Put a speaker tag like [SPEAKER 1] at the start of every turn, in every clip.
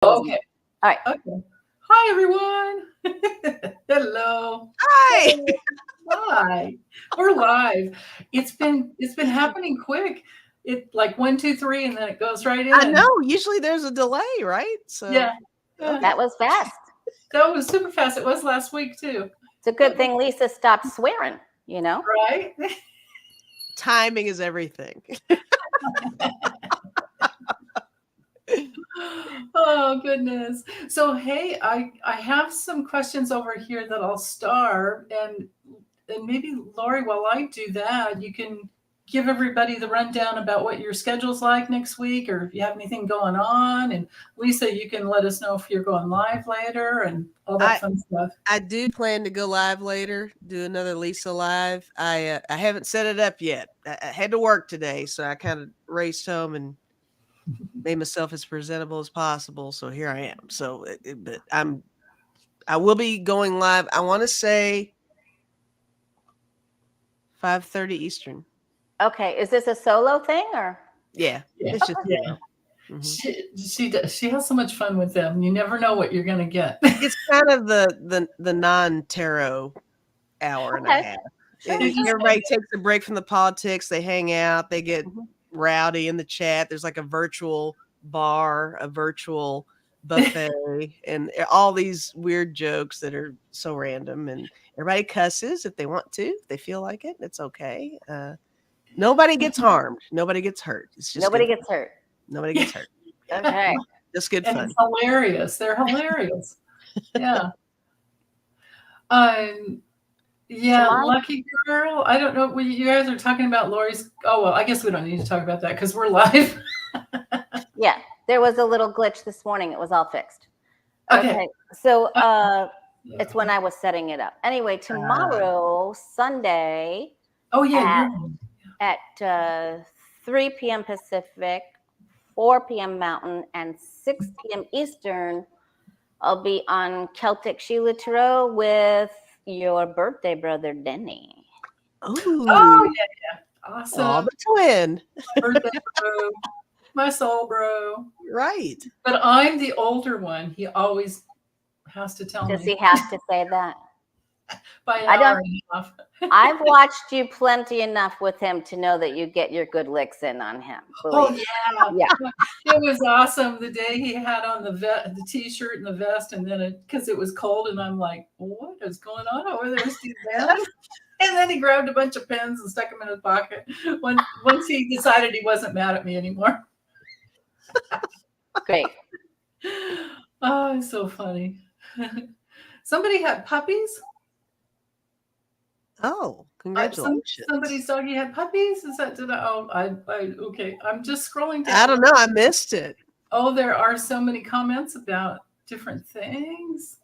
[SPEAKER 1] Okay.
[SPEAKER 2] All right.
[SPEAKER 1] Okay. Hi, everyone. Hello.
[SPEAKER 3] Hi.
[SPEAKER 1] Hi. We're live. It's been happening quick. It like 1, 2, 3, and then it goes right in.
[SPEAKER 3] I know. Usually there's a delay, right? So
[SPEAKER 1] Yeah.
[SPEAKER 2] That was fast.
[SPEAKER 1] That was super fast. It was last week too.
[SPEAKER 2] It's a good thing Lisa stopped swearing, you know?
[SPEAKER 1] Right?
[SPEAKER 3] timing is everything.
[SPEAKER 1] Oh goodness. So hey, I have some questions over here that I'll start, and maybe Lori, while I do that, you can give everybody the rundown about what your schedule's like next week, or if you have anything going on. And Lisa, you can let us know if you're going live later and all that fun stuff.
[SPEAKER 3] I do plan to go live later, do another Lisa live. I haven't set it up yet. I had to work today, so I kind of raced home and made myself as presentable as possible. So here I am. So, but I will be going live. I want to say 5:30 Eastern.
[SPEAKER 2] Okay. Is this a solo thing or?
[SPEAKER 3] Yeah. It's just
[SPEAKER 1] She has so much fun with them. You never know what you're gonna get.
[SPEAKER 3] It's kind of the non-tarot hour and a half. Everybody takes a break from the politics. They hang out. They get rowdy in the chat. There's like a virtual bar, a virtual buffet, and all these weird jokes that are so random. And everybody cusses if they want to, if they feel like it. It's okay. Nobody gets harmed. Nobody gets hurt. It's just
[SPEAKER 2] nobody gets hurt.
[SPEAKER 3] Nobody gets hurt.
[SPEAKER 2] Okay.
[SPEAKER 3] Just good
[SPEAKER 1] and
[SPEAKER 3] fun.
[SPEAKER 1] It's hilarious. They're hilarious. Yeah. Yeah,
[SPEAKER 2] Tomorrow?
[SPEAKER 1] lucky girl. I don't know. You guys are talking about Lori's. Oh, well, I guess we don't need to talk about that because we're live.
[SPEAKER 2] Yeah. There was a little glitch this morning. It was all fixed.
[SPEAKER 1] Okay.
[SPEAKER 2] So it's when I was setting it up. Anyway, tomorrow, Sunday.
[SPEAKER 1] Oh, yeah.
[SPEAKER 2] At 3 p.m. Pacific, 4 p.m. Mountain, and 6 p.m. Eastern, I'll be on Celtic Sheila Tarot with your birthday brother, Denny.
[SPEAKER 1] Oh, yeah. Awesome.
[SPEAKER 3] Oh, the twin.
[SPEAKER 1] Birthday bro. My soul bro.
[SPEAKER 3] Right.
[SPEAKER 1] But I'm the older one. He always has to tell me.
[SPEAKER 2] Does he have to say that?
[SPEAKER 1] By an hour and a half.
[SPEAKER 2] I've watched you plenty enough with him to know that you get your good licks in on him.
[SPEAKER 1] Oh, yeah. It was awesome the day he had on the t-shirt and the vest, and then because it was cold, and I'm like, what is going on over there, Steve Bannon? And then he grabbed a bunch of pens and stuck them in his pocket once he decided he wasn't mad at me anymore.
[SPEAKER 2] Great.
[SPEAKER 1] Oh, it's so funny. Somebody had puppies?
[SPEAKER 3] Oh, congratulations.
[SPEAKER 1] Somebody's doggy had puppies? Is that, okay. I'm just scrolling down.
[SPEAKER 3] I don't know. I missed it.
[SPEAKER 1] Oh, there are so many comments about different things.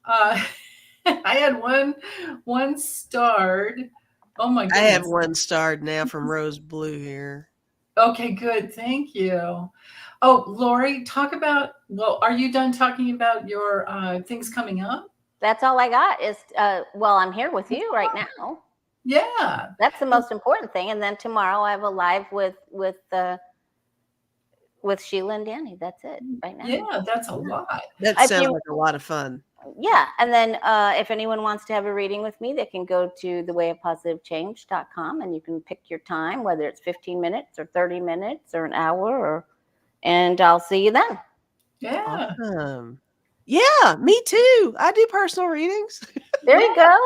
[SPEAKER 1] I had one starred. Oh my goodness.
[SPEAKER 3] I have one starred now from Rose Blue here.
[SPEAKER 1] Okay, good. Thank you. Oh, Lori, are you done talking about your things coming up?
[SPEAKER 2] That's all I got is, I'm here with you right now.
[SPEAKER 1] Yeah.
[SPEAKER 2] That's the most important thing. And then tomorrow I have a live with Sheila and Danny. That's it right now.
[SPEAKER 1] Yeah, that's a lot.
[SPEAKER 3] That sounds like a lot of fun.
[SPEAKER 2] Yeah. And then if anyone wants to have a reading with me, they can go to thewayofpositivechange.com and you can pick your time, whether it's 15 minutes or 30 minutes or an hour, and I'll see you then.
[SPEAKER 1] Yeah.
[SPEAKER 3] Awesome. Yeah, me too. I do personal readings.
[SPEAKER 2] There you go.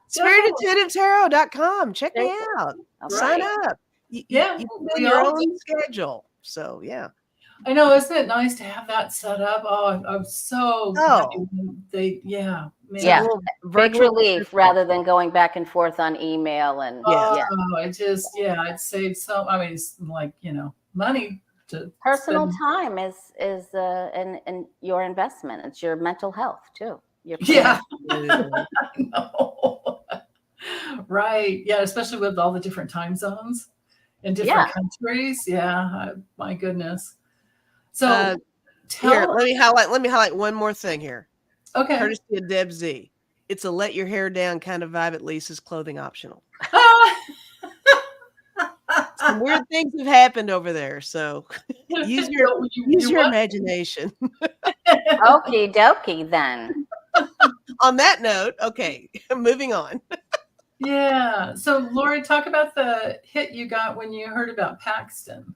[SPEAKER 3] SpiritIntuitiveTarot.com. Check me out. Sign up. You do your own schedule. So, yeah.
[SPEAKER 1] I know. Isn't it nice to have that set up? Oh, I'm so happy.
[SPEAKER 2] Yeah. Big relief rather than going back and forth on email. And
[SPEAKER 1] it saves some. I mean, it's like, money.
[SPEAKER 2] Personal time is and your investment. It's your mental health too.
[SPEAKER 1] Yeah. I know. Right. Yeah, especially with all the different time zones in different countries. Yeah. My goodness. So
[SPEAKER 3] let me highlight one more thing here.
[SPEAKER 1] Okay.
[SPEAKER 3] Courtesy of Deb Z. It's a let your hair down kind of vibe at Lisa's clothing optional. Some weird things have happened over there, so use your
[SPEAKER 1] what?
[SPEAKER 3] imagination.
[SPEAKER 2] Okie dokie then.
[SPEAKER 3] On that note, okay, moving on.
[SPEAKER 1] Yeah. So, Lori, talk about the hit you got when you heard about Paxton.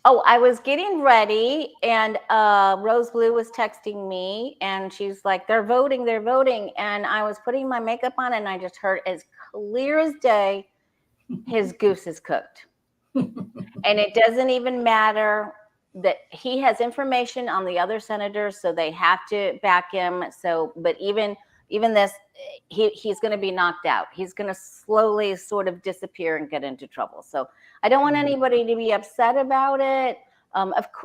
[SPEAKER 2] Oh, I was getting ready, and Rose Blue was texting me, and she's like, they're voting. And I was putting my makeup on, and I just heard as clear as day, his goose is cooked. And it doesn't even matter that he has information on the other senators, so they have to back him. So, but even this, he's going to be knocked out. He's going to slowly sort of disappear and get into trouble. So I don't want anybody to be upset about it.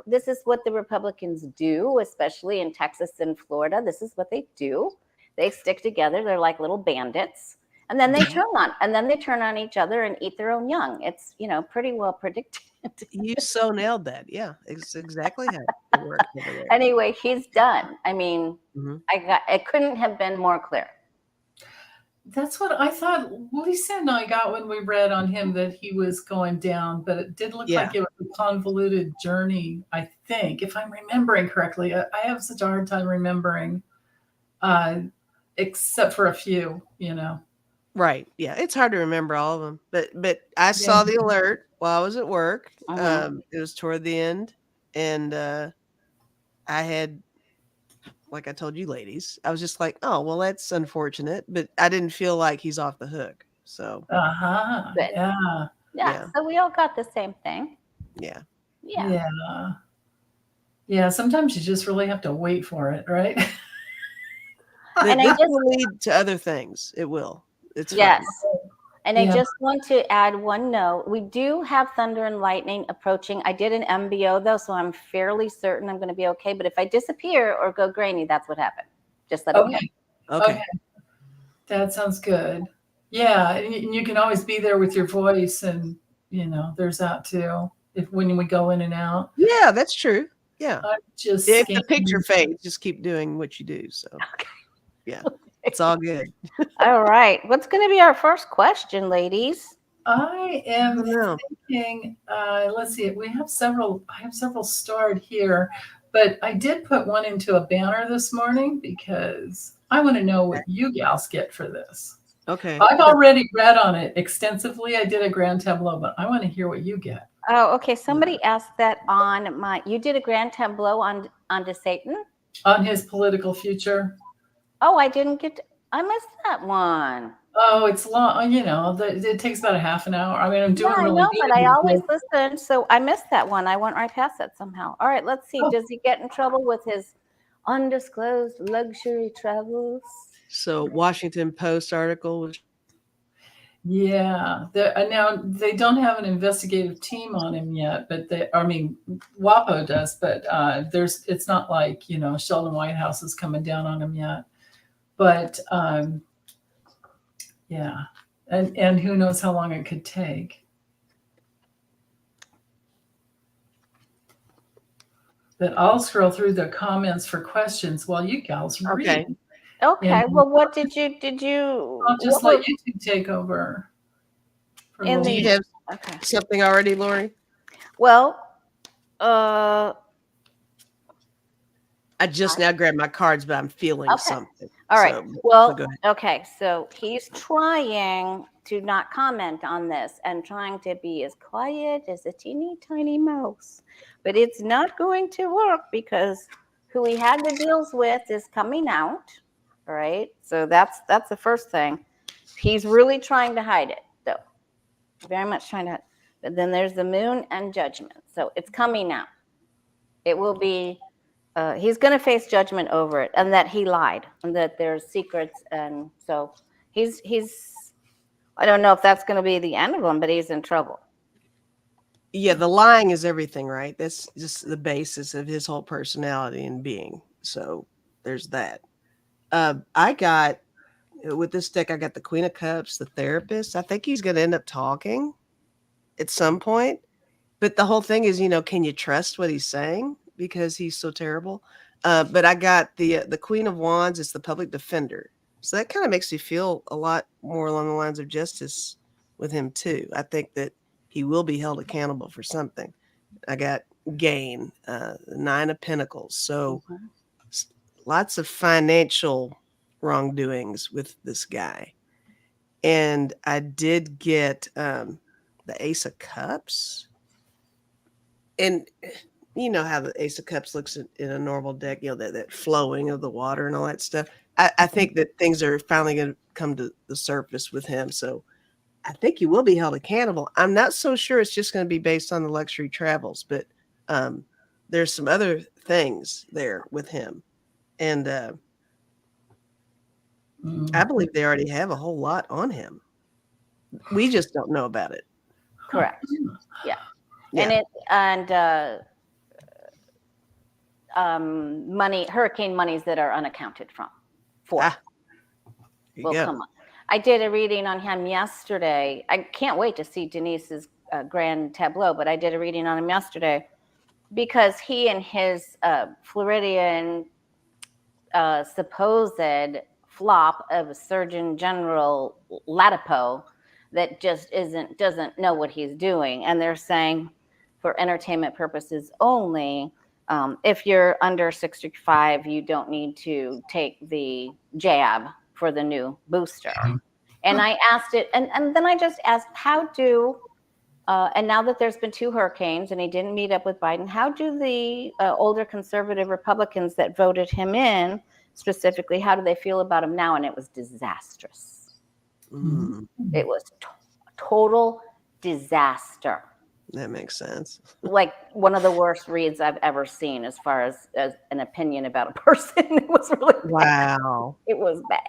[SPEAKER 2] This is what the Republicans do, especially in Texas and Florida. This is what they do. They stick together. They're like little bandits. And then they turn on each other and eat their own young. It's, pretty well predicted.
[SPEAKER 3] You so nailed that. Yeah, it's exactly how it works over there.
[SPEAKER 2] Anyway, he's done. I mean,
[SPEAKER 3] Mm-hmm.
[SPEAKER 2] It couldn't have been more clear.
[SPEAKER 1] That's what I thought Lisa and I got when we read on him that he was going down, but it did look like it was a convoluted journey, I think, if I'm remembering correctly. I have such a hard time remembering, except for a few,
[SPEAKER 3] Right. Yeah. It's hard to remember all of them, but I saw the alert while I was at work. It was toward the end, and I had, like I told you ladies, I was just like, oh, well, that's unfortunate, but I didn't feel like he's off the hook. So,
[SPEAKER 2] Good. Yeah. So we all got the same thing.
[SPEAKER 3] Yeah.
[SPEAKER 1] Yeah. Sometimes you just really have to wait for it, right?
[SPEAKER 3] And it will lead to other things. It will. It's
[SPEAKER 2] yes.
[SPEAKER 3] fun.
[SPEAKER 2] And I just want to add one note. We do have thunder and lightning approaching. I did an MBO though, so I'm fairly certain I'm going to be okay. But if I disappear or go grainy, that's what happened. Just let me know.
[SPEAKER 3] Okay.
[SPEAKER 1] That sounds good. Yeah, and you can always be there with your voice, and there's that too. When we go in and out.
[SPEAKER 3] Yeah, that's true. Yeah.
[SPEAKER 1] Just
[SPEAKER 3] if the picture fades, just keep doing what you do. So. Yeah. It's all good.
[SPEAKER 2] All right. What's going to be our first question, ladies?
[SPEAKER 1] I am thinking, let's see, I have several starred here, but I did put one into a banner this morning because I want to know what you gals get for this.
[SPEAKER 3] Okay.
[SPEAKER 1] I've already read on it extensively. I did a grand tableau, but I want to hear what you get.
[SPEAKER 2] Oh, okay. Somebody asked that you did a grand tableau on DeSantis?
[SPEAKER 1] On his political future.
[SPEAKER 2] Oh, I missed that one.
[SPEAKER 1] Oh, it's long. It takes about a half an hour. I mean, I'm doing really good.
[SPEAKER 2] But I always listen, so I missed that one. I went right past that somehow. All right, let's see. Does he get in trouble with his undisclosed luxury travels?
[SPEAKER 1] So Washington Post article was. Yeah, now they don't have an investigative team on him yet, but WAPO does, but it's not like, Sheldon Whitehouse is coming down on him yet. But yeah, and who knows how long it could take. But I'll scroll through the comments for questions while you gals read.
[SPEAKER 2] Okay. Well, what did you?
[SPEAKER 1] I'll just let you two take over.
[SPEAKER 3] Do you have something already, Lori?
[SPEAKER 2] Well,
[SPEAKER 3] I just now grabbed my cards, but I'm feeling something.
[SPEAKER 2] All right. Okay. So he's trying to not comment on this and trying to be as quiet as a teeny tiny mouse, but it's not going to work because who he had the deals with is coming out. All right. So that's the first thing. He's really trying to hide it, though. Very much trying to. But then there's the moon and judgment. So it's coming out. It will be. He's going to face judgment over it, and that he lied, and that there's secrets, and so he's. I don't know if that's going to be the end of him, but he's in trouble.
[SPEAKER 3] Yeah, the lying is everything, right? That's just the basis of his whole personality and being. So there's that. I got with this deck. I got the Queen of Cups, the Therapist. I think he's going to end up talking at some point, but the whole thing is, can you trust what he's saying? Because he's so terrible. But I got the Queen of Wands. It's the public defender. So that kind of makes me feel a lot more along the lines of justice with him too. I think that he will be held accountable for something. I got gain, 9 of Pentacles. So lots of financial wrongdoings with this guy. And I did get the Ace of Cups. And you know how the Ace of Cups looks in a normal deck, that flowing of the water and all that stuff. I think that things are finally going to come to the surface with him. So I think he will be held accountable. I'm not so sure it's just going to be based on the luxury travels, but there's some other things there with him. And I believe they already have a whole lot on him. We just don't know about it.
[SPEAKER 2] Correct. Yeah. And hurricane monies that are unaccounted for will come up. I did a reading on him yesterday. I can't wait to see Denise's grand tableau, but I did a reading on him yesterday because he and his Floridian supposed flop of a Surgeon General Latipo that just doesn't know what he's doing. And they're saying for entertainment purposes only, if you're under 65, you don't need to take the jab for the new booster. And I asked it, and then I just asked, and now that there's been 2 hurricanes and he didn't meet up with Biden, how do the older conservative Republicans that voted him in, specifically, how do they feel about him now? And it was disastrous. It was total disaster.
[SPEAKER 3] That makes sense.
[SPEAKER 2] Like one of the worst reads I've ever seen as far as an opinion about a person. It was really bad.
[SPEAKER 3] Wow.
[SPEAKER 2] It was bad.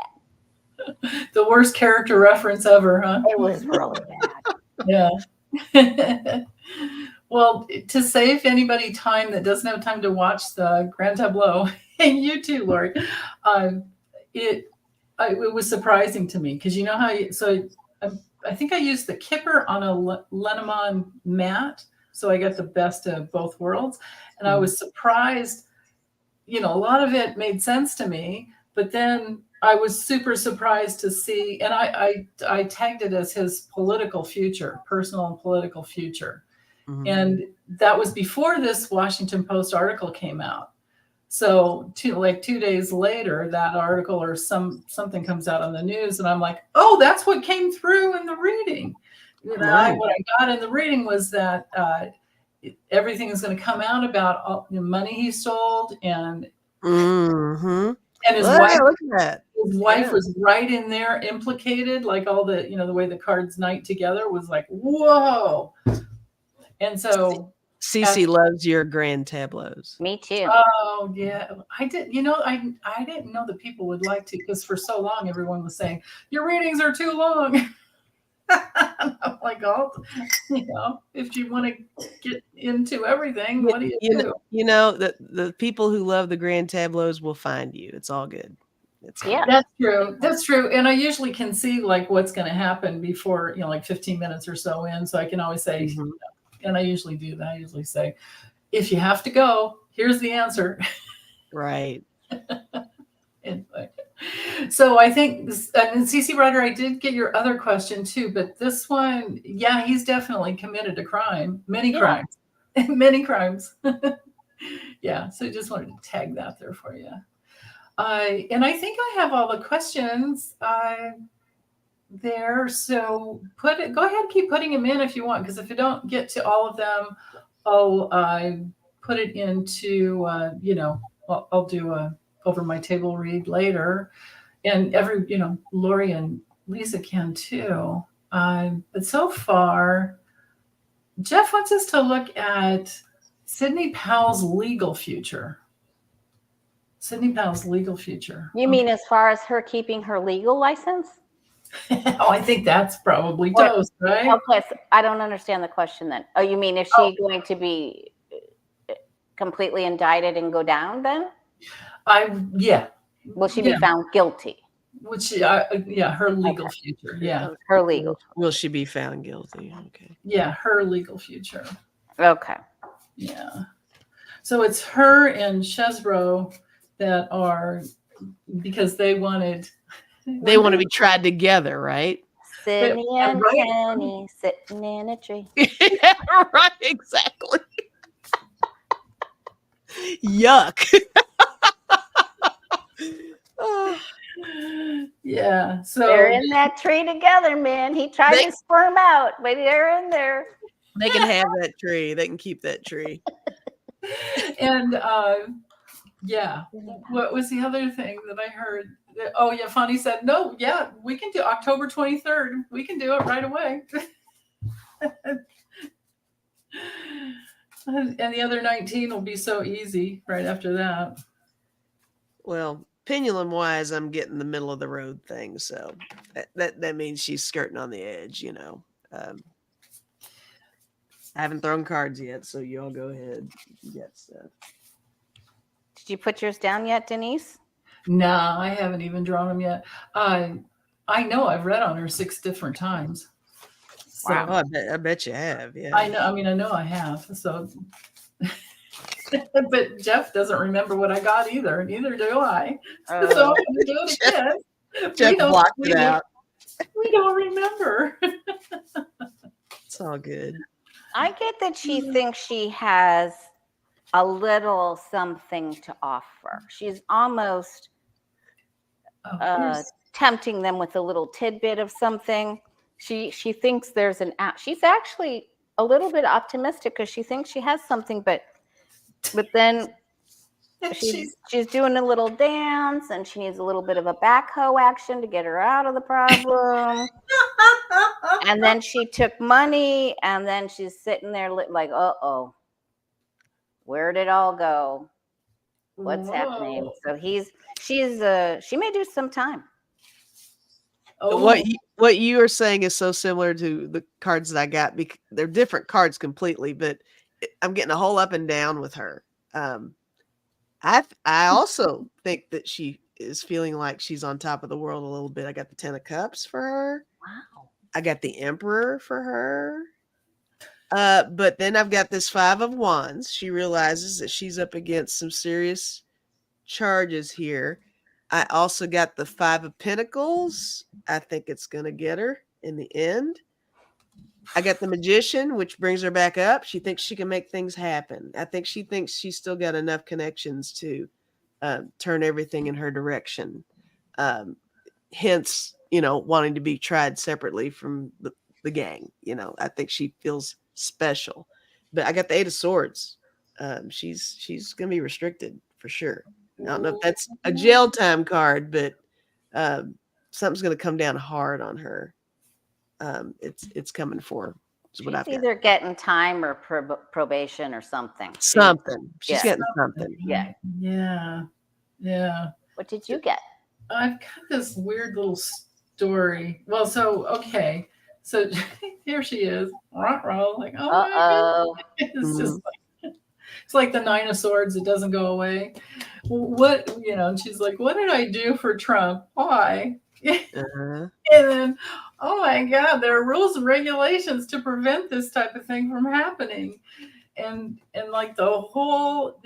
[SPEAKER 1] The worst character reference ever, huh?
[SPEAKER 2] It was really bad.
[SPEAKER 1] Yeah. Well, to save anybody time that doesn't have time to watch the Grand Tableau, and you too, Lori, it was surprising to me because you know how I think I used the Kipper on a Lenormand mat, so I got the best of both worlds, and I was surprised. A lot of it made sense to me, but then I was super surprised to see, and I tagged it as his political future, personal and political future. And that was before this Washington Post article came out. So 2 days later, that article or something comes out on the news, and I'm like, oh, that's what came through in the reading. What I got in the reading was that everything is going to come out about all the money he sold and his wife. Look at that. His wife was right in there, implicated, like all the the way the cards knight together was like, whoa. And so
[SPEAKER 3] Cece loves your grand tableaus.
[SPEAKER 2] Me too.
[SPEAKER 1] Oh yeah, I did. I didn't know that people would like to, because for so long everyone was saying your readings are too long. I'm like, oh, if you want to get into everything, what do you do?
[SPEAKER 3] The people who love the grand tableaus will find you. It's all good.
[SPEAKER 1] That's true. That's true. And I usually can see like what's going to happen before, like 15 minutes or so in. So I can always say, and I usually do that. I usually say, if you have to go, here's the answer.
[SPEAKER 3] Right.
[SPEAKER 1] Anyway. So I think, and CC Ryder, I did get your other question too, but this one, yeah, he's definitely committed a crime, many crimes, many crimes. Yeah. So I just wanted to tag that there for you. And I think I have all the questions there. So go ahead, keep putting them in if you want, because if you don't get to all of them, I'll put it into, I'll do a over my table read later, and Lori and Lisa can too. But so far, Jeff wants us to look at Sidney Powell's legal future. Sidney Powell's legal future.
[SPEAKER 2] You mean as far as her keeping her legal license?
[SPEAKER 1] Oh, I think that's probably toast, right?
[SPEAKER 2] Okay, so I don't understand the question then. Oh, you mean is she going to be completely indicted and go down then? Will she be found guilty?
[SPEAKER 1] Which, her legal future. Yeah.
[SPEAKER 2] Her legal.
[SPEAKER 3] Will she be found guilty? Okay.
[SPEAKER 1] Yeah, her legal future.
[SPEAKER 2] Okay.
[SPEAKER 1] Yeah. So it's her and Chesbro that are, because they want to be tried together, right?
[SPEAKER 2] Sydney and
[SPEAKER 1] right.
[SPEAKER 2] Kenny sitting in a tree.
[SPEAKER 3] Yeah, right, exactly. Yuck. Oh,
[SPEAKER 1] Yeah. So
[SPEAKER 2] They're in that tree together, man. He tried
[SPEAKER 3] They-
[SPEAKER 2] to squirm out, but they're in there.
[SPEAKER 3] they can have that tree. They can keep that tree.
[SPEAKER 1] and yeah. What was the other thing that I heard? Oh yeah, Fonnie said, no, yeah, we can do October 23rd. We can do it right away. And the other 19 will be so easy right after that.
[SPEAKER 3] Well, pendulum wise, I'm getting the middle of the road thing, so that means she's skirting on the edge, you know. I haven't thrown cards yet, so you all go ahead. Get stuff.
[SPEAKER 2] Did you put yours down yet, Denise?
[SPEAKER 1] No, I haven't even drawn them yet. I know I've read on her 6 different times. So
[SPEAKER 2] Wow.
[SPEAKER 3] Oh, I bet you have. Yeah.
[SPEAKER 1] I know. I mean, I know I have. So, but Jeff doesn't remember what I got either. Neither do I. So I'm going to do it again.
[SPEAKER 3] Jeff blocked it out.
[SPEAKER 1] We don't remember.
[SPEAKER 3] It's all good.
[SPEAKER 2] I get that she thinks she has a little something to offer. She's almost tempting them with a little tidbit of something. She thinks there's an app. She's actually a little bit optimistic because she thinks she has something, but then she's doing a little dance and she needs a little bit of a backhoe action to get her out of the problem. And then she took money and then she's sitting there like, uh-oh, where'd it all go? What's happening? So she may do some time.
[SPEAKER 1] Oh.
[SPEAKER 3] What you are saying is so similar to the cards that I got. They're different cards completely, but I'm getting a whole up and down with her. I also think that she is feeling like she's on top of the world a little bit. I got the 10 of Cups for her.
[SPEAKER 2] Wow.
[SPEAKER 3] I got the Emperor for her. But then I've got this 5 of Wands. She realizes that she's up against some serious charges here. I also got the 5 of Pentacles. I think it's going to get her in the end. I got the Magician, which brings her back up. She thinks she can make things happen. I think she thinks she's still got enough connections to turn everything in her direction. Hence, wanting to be tried separately from the gang. I think she feels special. But I got the 8 of Swords. She's going to be restricted for sure. I don't know if that's a jail time card, but something's going to come down hard on her. It's coming for her. She's
[SPEAKER 2] either getting time or probation or something.
[SPEAKER 3] Something. She's getting something.
[SPEAKER 2] Yeah.
[SPEAKER 1] Yeah. Yeah.
[SPEAKER 2] What did you get?
[SPEAKER 1] I've got this weird little story. Well, okay. So here she is. Like, oh my God. It's just like, it's like the 9 of Swords. It doesn't go away. What, and she's like, what did I do for Trump? Why? And then, oh my God, there are rules and regulations to prevent this type of thing from happening. And like the whole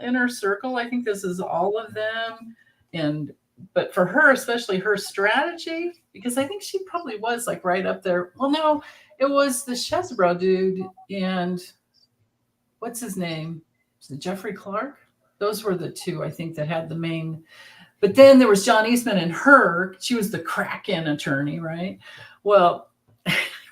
[SPEAKER 1] inner circle, I think this is all of them. But for her, especially her strategy, because I think she probably was like right up there. Well, no, it was the Chesbro dude and what's his name? Was it Jeffrey Clark? Those were the two, I think, that had the main. But then there was John Eastman and her. She was the crack-in attorney, right? Well,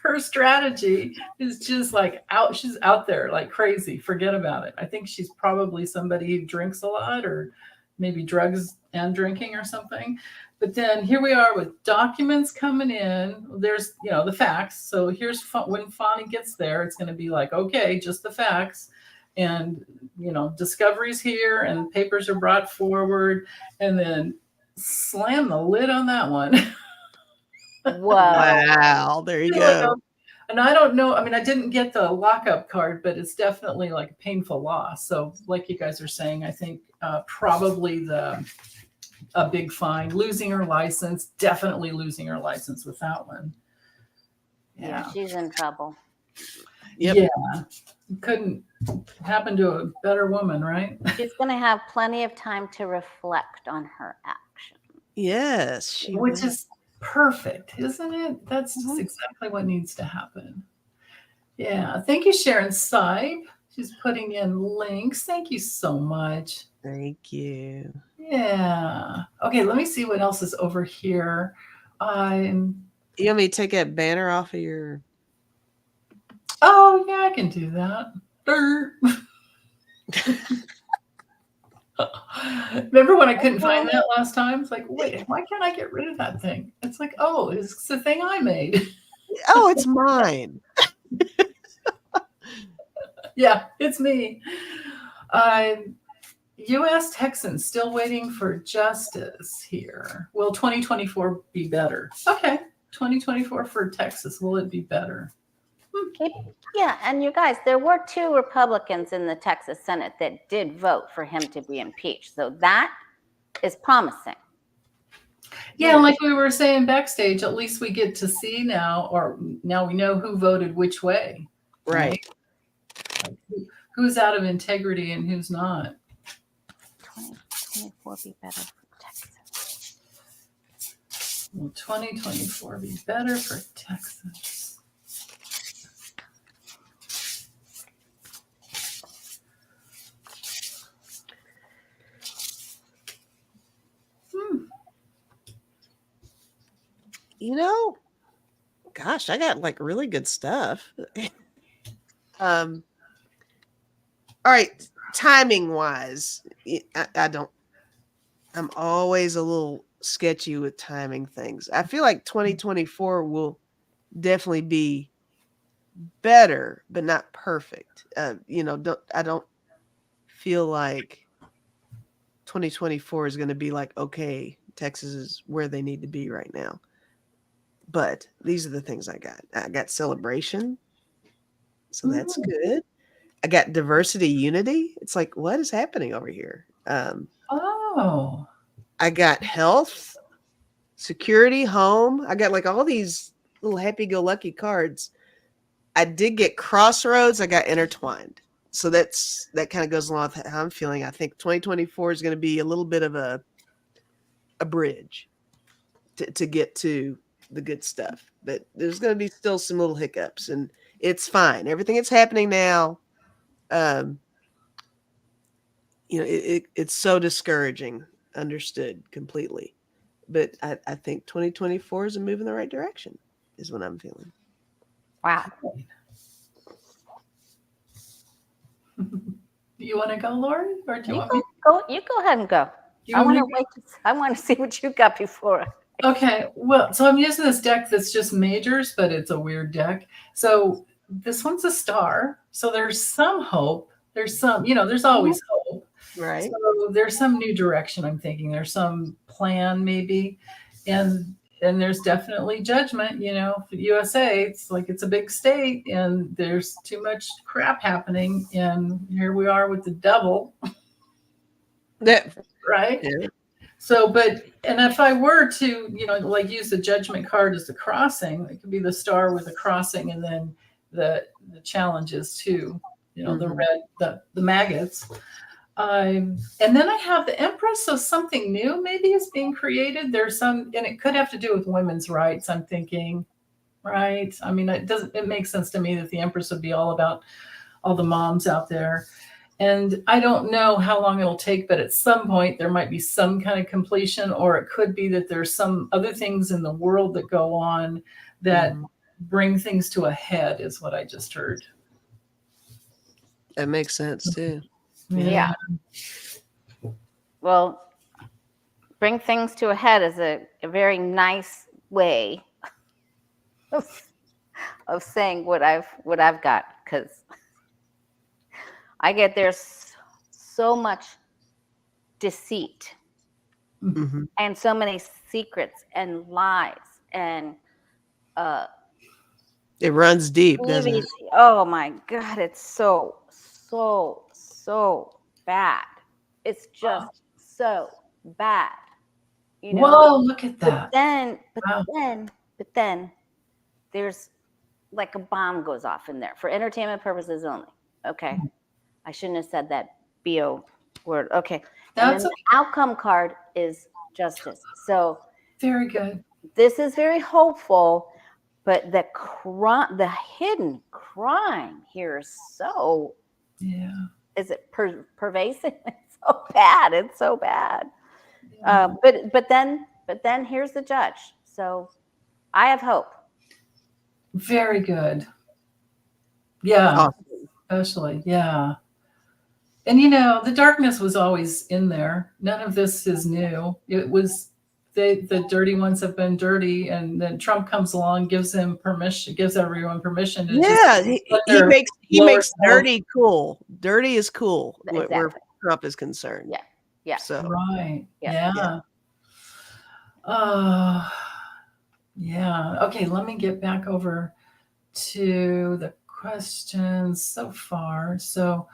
[SPEAKER 1] her strategy is just like she's out there like crazy. Forget about it. I think she's probably somebody who drinks a lot or maybe drugs and drinking or something. But then here we are with documents coming in. There's, the facts. So here's when Fonnie gets there, it's going to be like, okay, just the facts. And, discoveries here and papers are brought forward and then slam the lid on that one.
[SPEAKER 3] Wow. There you go.
[SPEAKER 1] And I don't know. I mean, I didn't get the lockup card, but it's definitely like a painful loss. So like you guys are saying, I think probably a big fine, losing her license, definitely losing her license with that one.
[SPEAKER 2] Yeah, she's in trouble.
[SPEAKER 3] Yep.
[SPEAKER 1] Yeah. Couldn't happen to a better woman, right?
[SPEAKER 2] She's going to have plenty of time to reflect on her action.
[SPEAKER 3] Yes.
[SPEAKER 1] Which is perfect, isn't it? That's just exactly what needs to happen. Yeah. Thank you, Sharon Sipe. She's putting in links. Thank you so much.
[SPEAKER 3] Thank you.
[SPEAKER 1] Yeah. Okay, let me see what else is over here.
[SPEAKER 3] You want me to take that banner off of your...
[SPEAKER 1] Oh, yeah, I can do that. Remember when I couldn't find that last time? It's like, wait, why can't I get rid of that thing? It's like, oh, it's the thing I made.
[SPEAKER 3] Oh, it's mine.
[SPEAKER 1] Yeah, it's me. U.S. Texans still waiting for justice here. Will 2024 be better? Okay, 2024 for Texas. Will it be better?
[SPEAKER 2] Yeah, and you guys, there were 2 Republicans in the Texas Senate that did vote for him to be impeached. So that is promising.
[SPEAKER 1] Yeah, like we were saying backstage, at least we get to see now, or now we know who voted which way.
[SPEAKER 3] Right.
[SPEAKER 1] Like who's out of integrity and who's not.
[SPEAKER 2] 2024 be better for Texas.
[SPEAKER 1] Will 2024 be better for Texas?
[SPEAKER 3] You know, gosh, I got like really good stuff. All right, timing wise, I'm always a little sketchy with timing things. I feel like 2024 will definitely be better, but not perfect. I don't feel like 2024 is going to be like, okay, Texas is where they need to be right now. But these are the things I got. I got celebration. So that's good. I got diversity, unity. It's like, what is happening over here?
[SPEAKER 1] Oh.
[SPEAKER 3] I got health, security, home. I got like all these little happy-go-lucky cards. I did get crossroads. I got intertwined. So that kind of goes along with how I'm feeling. I think 2024 is going to be a little bit of a bridge to get to the good stuff, but there's going to be still some little hiccups, and it's fine. Everything that's happening now, it's so discouraging. Understood completely, but I think 2024 is a move in the right direction, is what I'm feeling.
[SPEAKER 2] Wow.
[SPEAKER 1] You want to go, Lori, or do you want me?
[SPEAKER 2] You go ahead and go. I want to see what you got before.
[SPEAKER 1] Okay, well, so I'm using this deck that's just majors, but it's a weird deck. So this one's a star. So there's some hope. There's some, there's always hope.
[SPEAKER 3] Right.
[SPEAKER 1] So there's some new direction, I'm thinking. There's some plan maybe. And there's definitely judgment, for the USA. It's like it's a big state and there's too much crap happening. And here we are with the devil. Right? Yeah. So, and if I were to, use the judgment card as the crossing, it could be the star with the crossing and then the challenges too, the red, the maggots. And then I have the Empress. So something new maybe is being created. There's some, and it could have to do with women's rights, I'm thinking, right? I mean, it makes sense to me that the Empress would be all about all the moms out there. And I don't know how long it'll take, but at some point there might be some kind of completion, or it could be that there's some other things in the world that go on that bring things to a head, is what I just heard.
[SPEAKER 3] That makes sense too.
[SPEAKER 2] Yeah. Well, bring things to a head is a very nice way of saying what I've got, because I get there's so much deceit and so many secrets and lies and
[SPEAKER 3] it runs deep, doesn't it?
[SPEAKER 2] Oh my God, it's so bad. It's just so bad.
[SPEAKER 1] Whoa, look at that.
[SPEAKER 2] But then there's like a bomb goes off in there for entertainment purposes only. Okay. I shouldn't have said that BO word. Okay. And then the outcome card is justice. So
[SPEAKER 1] very good.
[SPEAKER 2] this is very hopeful, but the hidden crime here is so, is it pervasive? It's so bad. It's so bad.
[SPEAKER 1] Yeah.
[SPEAKER 2] But then here's the judge. So I have hope.
[SPEAKER 1] Very good. Yeah.
[SPEAKER 3] Awesome.
[SPEAKER 1] Especially. Yeah. And the darkness was always in there. None of this is new. It was the dirty ones have been dirty, and then Trump comes along, gives everyone permission to
[SPEAKER 3] he makes
[SPEAKER 1] lower
[SPEAKER 3] dirty cool. Dirty is cool where Trump is concerned.
[SPEAKER 2] Yeah.
[SPEAKER 3] So
[SPEAKER 1] right. Yeah. Yeah. Okay, let me get back over to the questions so far. So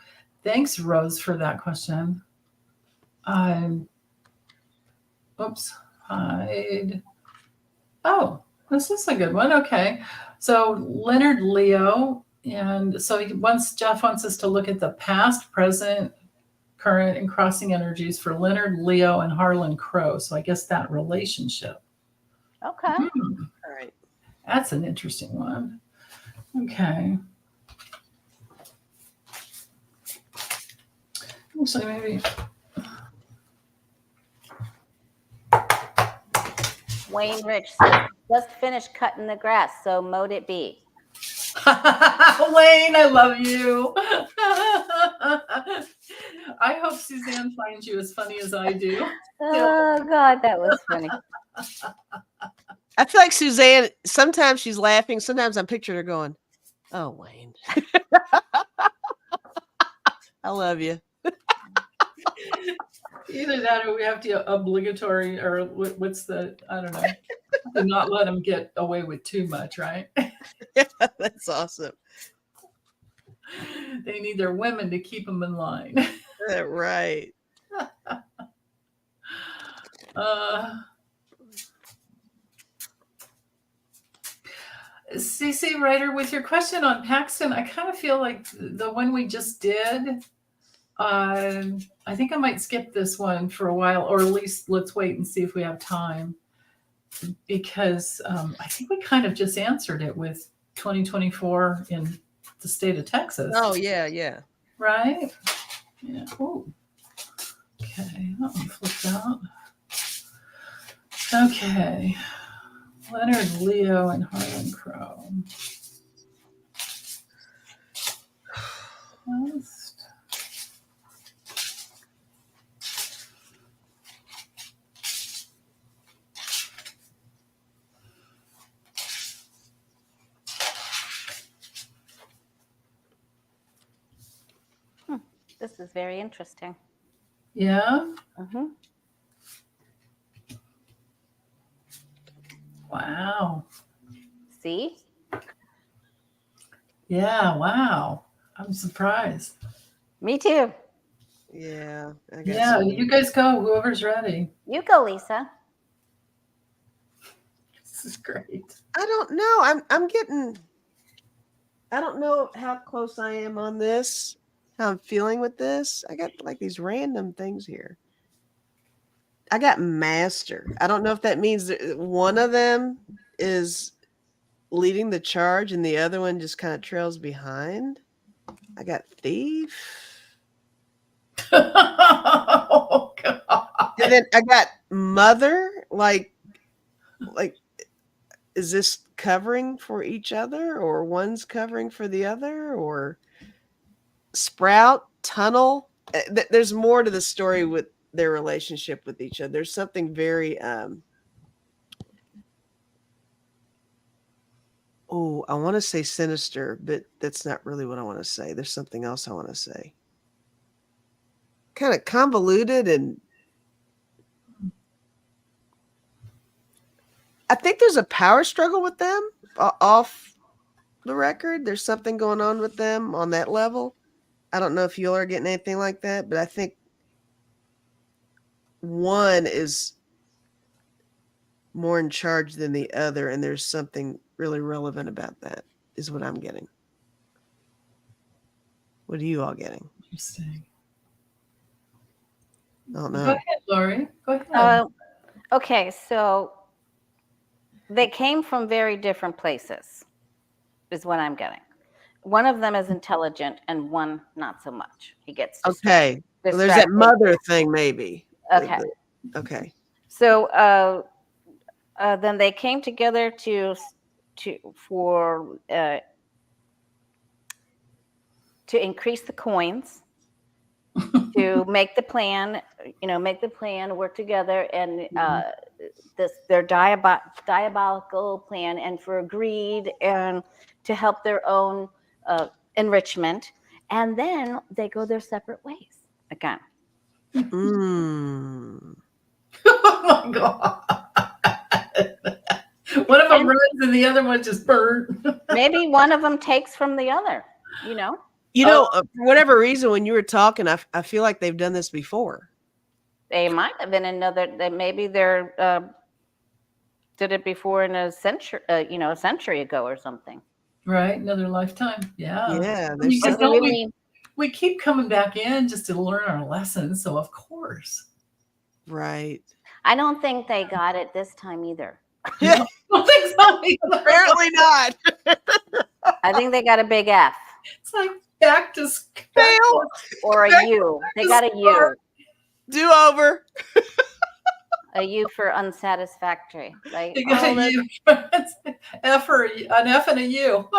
[SPEAKER 1] thanks, Rose, for that question. Oops, hide. Oh, this is a good one. Okay. So Leonard Leo, and so Jeff wants us to look at the past, present, current, and crossing energies for Leonard Leo and Harlan Crowe. So I guess that relationship.
[SPEAKER 2] Okay.
[SPEAKER 3] All right.
[SPEAKER 1] That's an interesting one. Okay. Actually, maybe.
[SPEAKER 2] Wayne Rich says, just finished cutting the grass, so mote it be.
[SPEAKER 1] Wayne, I love you. I hope Suzanne finds you as funny as I do.
[SPEAKER 2] Oh, God, that was funny.
[SPEAKER 3] I feel like Suzanne, sometimes she's laughing. Sometimes I'm picturing her going, oh, Wayne. I love you.
[SPEAKER 1] Either that or we have to obligatory, or what's the, I don't know, to not let them get away with too much, right?
[SPEAKER 3] Yeah, that's awesome.
[SPEAKER 1] They need their women to keep them in line.
[SPEAKER 3] Right.
[SPEAKER 1] CC Writer, with your question on Paxton, I kind of feel like the one we just did, I think I might skip this one for a while, or at least let's wait and see if we have time, because I think we kind of just answered it with 2024 in the state of Texas.
[SPEAKER 3] Oh, yeah.
[SPEAKER 1] Right? Yeah. Ooh. Okay, let me flip that. Okay. Leonard Leo and Harlan Crowe. Past.
[SPEAKER 2] This is very interesting.
[SPEAKER 1] Yeah.
[SPEAKER 2] Mm-hmm.
[SPEAKER 1] Wow.
[SPEAKER 2] See?
[SPEAKER 1] Yeah. Wow. I'm surprised.
[SPEAKER 2] Me too.
[SPEAKER 3] Yeah.
[SPEAKER 1] Yeah. You guys go. Whoever's ready.
[SPEAKER 2] You go, Lisa.
[SPEAKER 1] This is great.
[SPEAKER 3] I don't know. I'm getting. I don't know how close I am on this. How I'm feeling with this. I got like these random things here. I got master. I don't know if that means that one of them is leading the charge and the other one just kind of trails behind. I got thief.
[SPEAKER 1] Oh, God.
[SPEAKER 3] And then I got mother. Like, is this covering for each other, or one's covering for the other, or sprout, tunnel? There's more to the story with their relationship with each other. There's something very I want to say sinister, but that's not really what I want to say. There's something else I want to say. Kind of convoluted, and I think there's a power struggle with them off the record. There's something going on with them on that level. I don't know if you all are getting anything like that, but I think one is more in charge than the other, and there's something really relevant about that, is what I'm getting. What are you all getting?
[SPEAKER 1] Interesting.
[SPEAKER 3] I don't know.
[SPEAKER 1] Go ahead, Lori. Go ahead.
[SPEAKER 2] Okay, so They came from very different places, is what I'm getting. One of them is intelligent and one not so much. He gets distracted.
[SPEAKER 3] Okay. Well, there's that mother thing, maybe.
[SPEAKER 2] Okay.
[SPEAKER 3] Okay.
[SPEAKER 2] So then they came together to increase the coins, to make the plan, work together, and their diabolical plan, and for greed and to help their own enrichment, and then they go their separate ways again.
[SPEAKER 3] Mm.
[SPEAKER 1] Oh my God. One of them runs and the other one just burnt.
[SPEAKER 2] Maybe one of them takes from the other,
[SPEAKER 3] For whatever reason, when you were talking, I feel like they've done this before.
[SPEAKER 2] They might have been maybe they're did it before in a century, a century ago or something.
[SPEAKER 1] Right, another lifetime. Yeah.
[SPEAKER 3] Yeah.
[SPEAKER 1] We keep coming back in just to learn our lessons, so of course.
[SPEAKER 3] Right.
[SPEAKER 2] I don't think they got it this time either.
[SPEAKER 3] Yeah.
[SPEAKER 1] I don't think so either.
[SPEAKER 3] Apparently not.
[SPEAKER 2] I think they got a big F.
[SPEAKER 1] It's like back to
[SPEAKER 3] fail
[SPEAKER 2] or a U. They got a U.
[SPEAKER 3] Do over.
[SPEAKER 2] A U for unsatisfactory. Like
[SPEAKER 1] you got a U. F or an F and a U.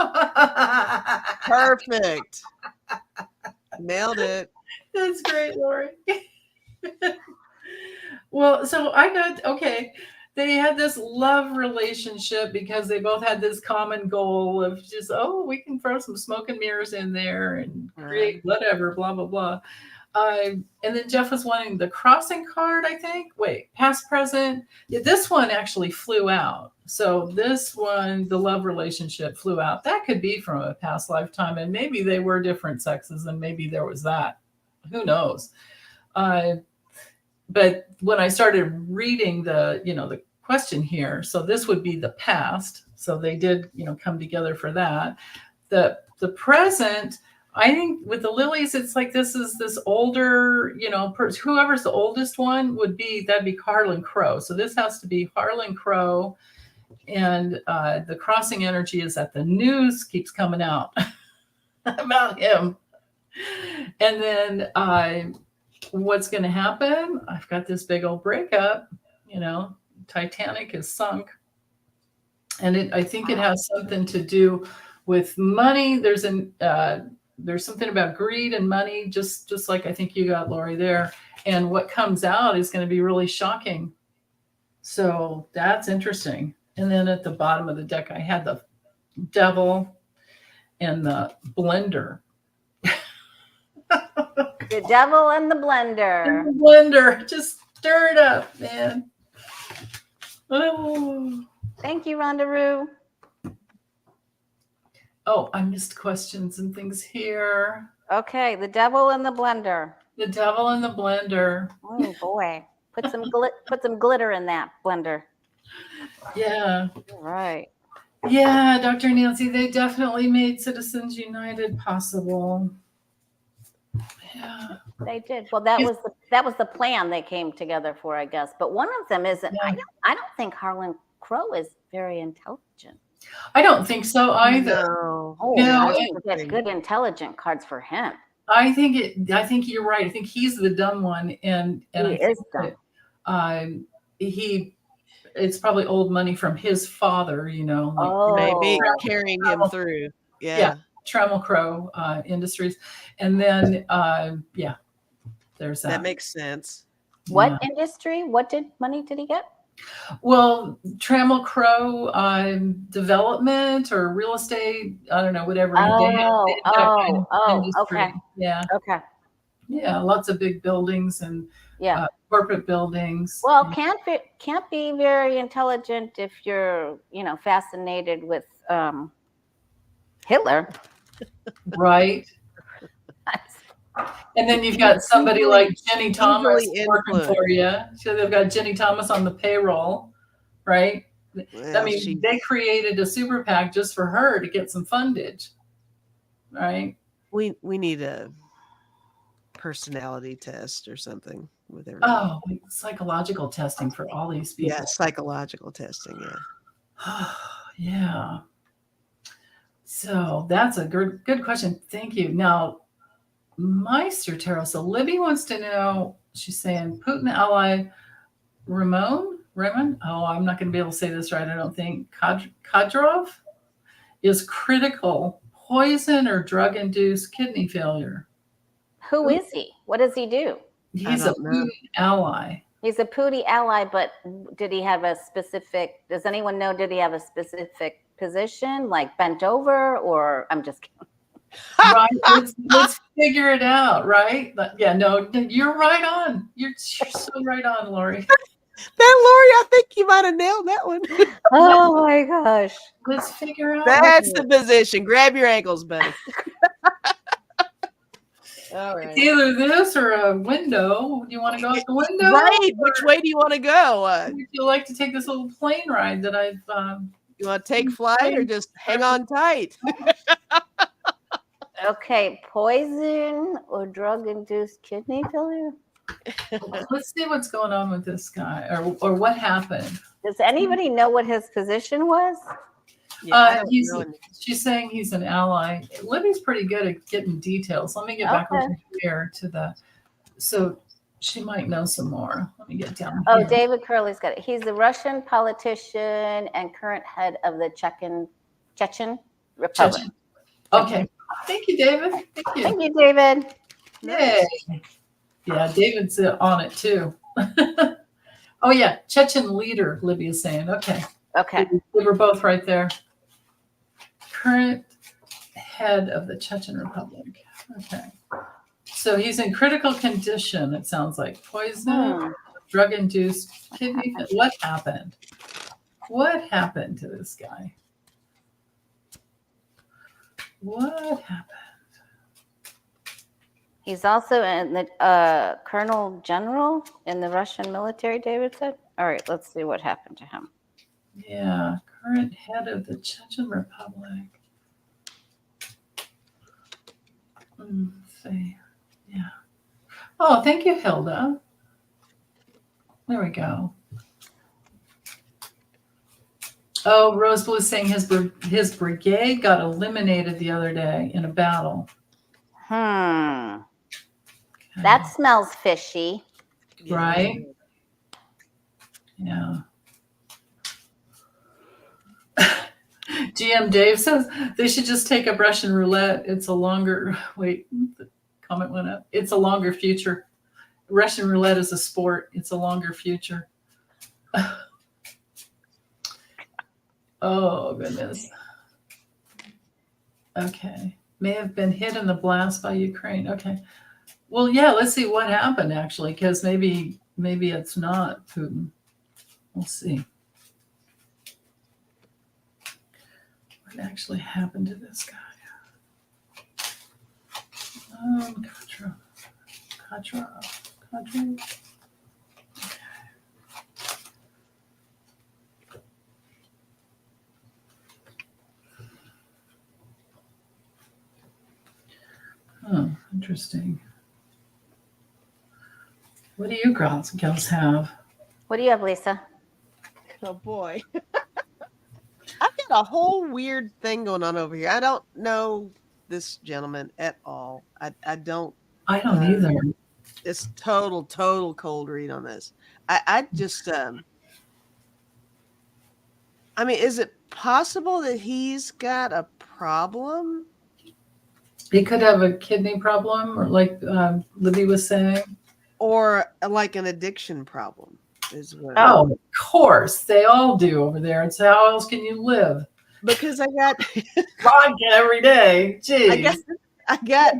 [SPEAKER 3] Perfect. Nailed it.
[SPEAKER 1] That's great, Lori. Well, so they had this love relationship because they both had this common goal of just, we can throw some smoke and mirrors in there and create whatever, blah, blah, blah. And then Jeff was wanting the crossing card, I think. Wait, past, present. Yeah, this one actually flew out. So this one, the love relationship flew out. That could be from a past lifetime. And maybe they were different sexes and maybe there was that. Who knows? But when I started reading the question here, so this would be the past. So they did, come together for that. The present, I think with the lilies, it's like this is this older, whoever's the oldest one that'd be Harlan Crowe. So this has to be Harlan Crowe. And the crossing energy is that the news keeps coming out about him. And then what's going to happen? I've got this big old breakup, Titanic is sunk. And I think it has something to do with money. There's something about greed and money, just like I think you got, Lori, there. And what comes out is going to be really shocking. So that's interesting. And then at the bottom of the deck, I had the devil and the blender.
[SPEAKER 2] The devil and the blender.
[SPEAKER 1] And the blender. Just stir it up, man. Oh.
[SPEAKER 2] Thank you, Rhonda.
[SPEAKER 1] Oh, I missed questions and things here.
[SPEAKER 2] Okay, the devil and the blender.
[SPEAKER 1] The devil and the blender.
[SPEAKER 2] Oh boy, put some glitter in that blender.
[SPEAKER 1] Yeah.
[SPEAKER 2] All right.
[SPEAKER 1] Yeah, Dr. Nancy, they definitely made Citizens United possible. Yeah.
[SPEAKER 2] They did. Well, that was the plan they came together for, I guess. But one of them isn't. Yeah. I don't think Harlan Crowe is very intelligent.
[SPEAKER 1] I don't think so either.
[SPEAKER 2] No. I think get good intelligent cards for him.
[SPEAKER 1] I think you're right. I think he's the dumb one, and
[SPEAKER 2] he is dumb.
[SPEAKER 1] It's probably old money from his father,
[SPEAKER 3] maybe carrying him through. Yeah.
[SPEAKER 1] Trammell Crowe Industries, and then there's that.
[SPEAKER 3] That makes sense.
[SPEAKER 2] What industry? What money did he get?
[SPEAKER 1] Well, Trammell Crowe development or real estate, I don't know, whatever.
[SPEAKER 2] Okay.
[SPEAKER 1] Yeah.
[SPEAKER 2] Okay.
[SPEAKER 1] Yeah, lots of big buildings and corporate buildings.
[SPEAKER 2] Well, can't be very intelligent if you're, fascinated with Hitler.
[SPEAKER 1] Right. And then you've got somebody like Jenny Thomas working for you. So they've got Jenny Thomas on the payroll, right? Well, I mean, they created a super PAC just for her to get some fundage, right?
[SPEAKER 3] We need a personality test or something with everyone.
[SPEAKER 1] Psychological testing for all these people.
[SPEAKER 3] Yeah, psychological testing, yeah.
[SPEAKER 1] Yeah. So that's a good question. Thank you. Now, Meister Tarot. So Libby wants to know, she's saying Putin ally Raymond? Oh, I'm not going to be able to say this right, I don't think. Kadyrov is critical poison or drug-induced kidney failure.
[SPEAKER 2] Who is he? What does he do?
[SPEAKER 1] He's a Putin ally.
[SPEAKER 2] He's a Putin ally, but did he have a specific, does anyone know, did he have a specific position, like bent over, or I'm just kidding.
[SPEAKER 1] Right, let's figure it out, right? But yeah, no, you're right on. You're so right on, Lori.
[SPEAKER 3] I think you might have nailed that one.
[SPEAKER 2] Oh my gosh.
[SPEAKER 1] Let's figure out.
[SPEAKER 3] That's the position. Grab your ankles, buddy. All right.
[SPEAKER 1] It's either this or a window. Do you want to go out the window?
[SPEAKER 3] Right. Which way do you want to go?
[SPEAKER 1] Would you like to take this little plane ride that I've
[SPEAKER 3] you want to take flight or just hang on tight?
[SPEAKER 2] Okay, poison or drug-induced kidney failure?
[SPEAKER 1] Let's see what's going on with this guy, or what happened.
[SPEAKER 2] Does anybody know what his position was?
[SPEAKER 3] Yeah,
[SPEAKER 1] she's saying he's an ally. Libby's pretty good at getting details. Let me get back over here to the. So she might know some more. Let me get down.
[SPEAKER 2] Oh,
[SPEAKER 1] here.
[SPEAKER 2] David Curley's got it. He's the Russian politician and current head of the Chechen Republic.
[SPEAKER 1] Chechen. Okay. Thank you, David. Thank you.
[SPEAKER 2] Thank you, David.
[SPEAKER 1] Yay. Yeah, David's on it too. Oh yeah, Chechen leader, Libby is saying. Okay.
[SPEAKER 2] Okay.
[SPEAKER 1] We were both right there. Current head of the Chechen Republic. Okay. So he's in critical condition, it sounds like. Poison, drug-induced kidney. What happened? What happened to this guy? What happened?
[SPEAKER 2] He's also in the Colonel General in the Russian military, David said. All right, let's see what happened to him.
[SPEAKER 1] Yeah, current head of the Chechen Republic. Let's see. Yeah. Oh, thank you, Hilda. There we go. Oh, Rose Blue is saying his brigade got eliminated the other day in a battle.
[SPEAKER 2] That smells fishy.
[SPEAKER 1] Right? Yeah. GM Dave says they should just take up Russian roulette. It's a longer, wait, the comment went up. It's a longer future. Russian roulette is a sport. It's a longer future. Oh, goodness. Okay. May have been hit in the blast by Ukraine. Okay. Well, yeah, let's see what happened, actually, because maybe it's not Putin. We'll see. What actually happened to this guy? Kadyrov. Oh, interesting. What do you gals have?
[SPEAKER 2] What do you have, Lisa?
[SPEAKER 3] Oh boy. I've got a whole weird thing going on over here. I don't know this gentleman at all. I don't
[SPEAKER 1] either.
[SPEAKER 3] It's total cold read on this. I just I mean, is it possible that he's got a problem?
[SPEAKER 1] He could have a kidney problem, or like Libby was saying.
[SPEAKER 3] Or like an addiction problem is what.
[SPEAKER 1] Oh, of course. They all do over there. It's how else can you live?
[SPEAKER 3] Because I got
[SPEAKER 1] vodka every day. Gee.
[SPEAKER 3] I got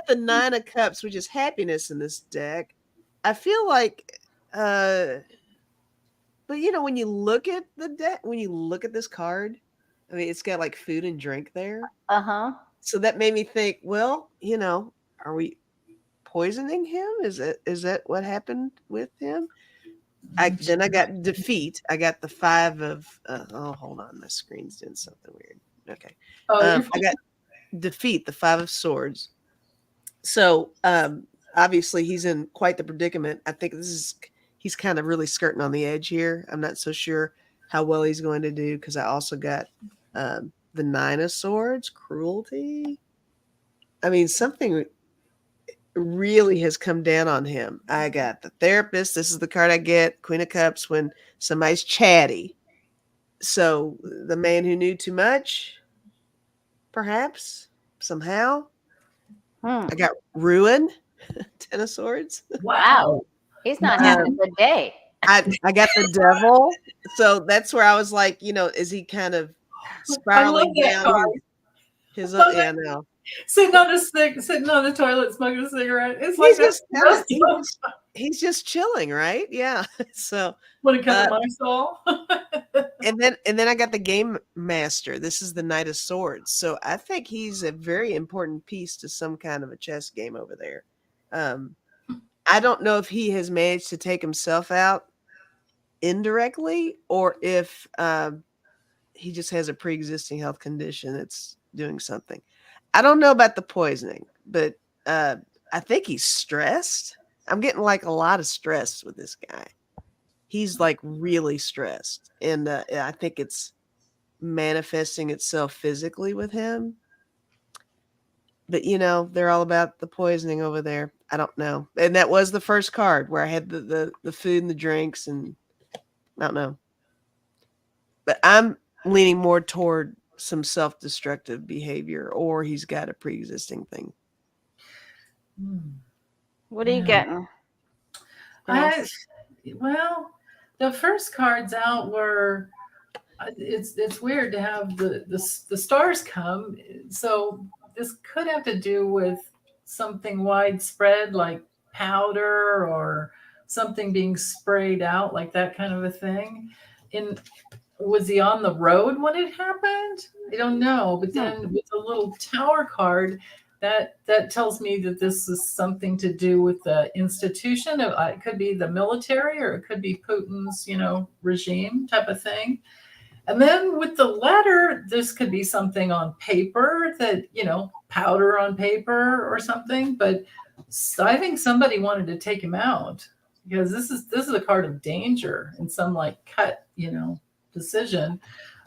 [SPEAKER 3] the 9 of Cups, which is happiness in this deck. I feel like but you know, when you look at the deck, when you look at this card, I mean, it's got like food and drink there.
[SPEAKER 2] Uh-huh.
[SPEAKER 3] So that made me think, well, you know, are we poisoning him? Is that what happened with him? Then I got defeat. I got the 5 of hold on, my screen's doing something weird. Okay. I got defeat, the 5 of Swords. So obviously he's in quite the predicament. I think he's kind of really skirting on the edge here. I'm not so sure how well he's going to do, because I also got the 9 of Swords, cruelty. I mean, something really has come down on him. I got the Therapist. This is the card I get. Queen of Cups, when somebody's chatty. So the man who knew too much, perhaps, somehow. I got Ruin, 10 of Swords.
[SPEAKER 2] Wow. He's not having a good day.
[SPEAKER 3] I got the Devil. So that's where I was like, is he kind of spiraling down his yeah, no.
[SPEAKER 1] Sitting on the toilet smoking a cigarette. It's
[SPEAKER 3] he's just chilling, right? Yeah. So
[SPEAKER 1] when it comes to my soul.
[SPEAKER 3] and then I got the Game Master. This is the Knight of Swords. So I think he's a very important piece to some kind of a chess game over there. I don't know if he has managed to take himself out indirectly, or if he just has a pre-existing health condition that's doing something. I don't know about the poisoning, but I think he's stressed. I'm getting like a lot of stress with this guy. He's like really stressed, and I think it's manifesting itself physically with him. But they're all about the poisoning over there. I don't know. And that was the first card where I had the food and the drinks, and I don't know. But I'm leaning more toward some self-destructive behavior, or he's got a pre-existing thing.
[SPEAKER 2] What are you getting?
[SPEAKER 1] Well, the first cards out were, it's weird to have the stars come. So this could have to do with something widespread, like powder or something being sprayed out, like that kind of a thing. Was he on the road when it happened? I don't know. But then with the little Tower card, that tells me that this is something to do with the institution. It could be the military, or it could be Putin's, regime type of thing. And then with the letter, this could be something on paper that, powder on paper or something. But I think somebody wanted to take him out, because this is a card of danger and some like cut, decision